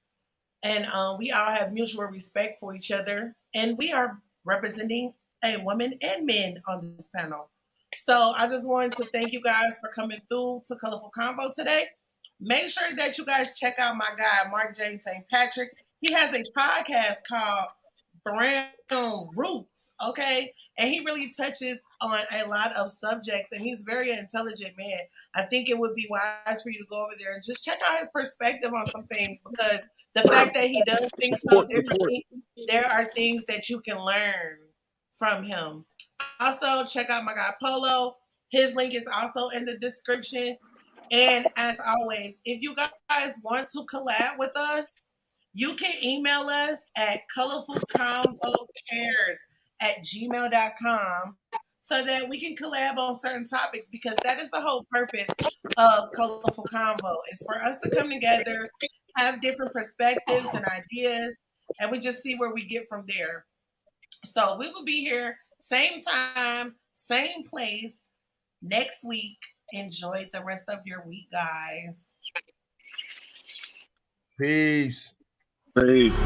And we all have mutual respect for each other. And we are representing a woman and men on this panel. So I just wanted to thank you guys for coming through to ColorFullConvo today. Make sure that you guys check out my guy, Mark J. St. Patrick. He has a podcast called Brown Roots, okay? And he really touches on a lot of subjects, and he's a very intelligent man. I think it would be wise for you to go over there and just check out his perspective on some things, because the fact that he does things so differently, there are things that you can learn from him. Also, check out my guy Polo. His link is also in the description. And as always, if you guys want to collab with us, you can email us at colorfulconvocares@gmail.com so that we can collab on certain topics, because that is the whole purpose of ColorFullConvo, is for us to come together, have different perspectives and ideas, and we just see where we get from there. So we will be here same time, same place next week. Enjoy the rest of your week, guys. Peace. Peace.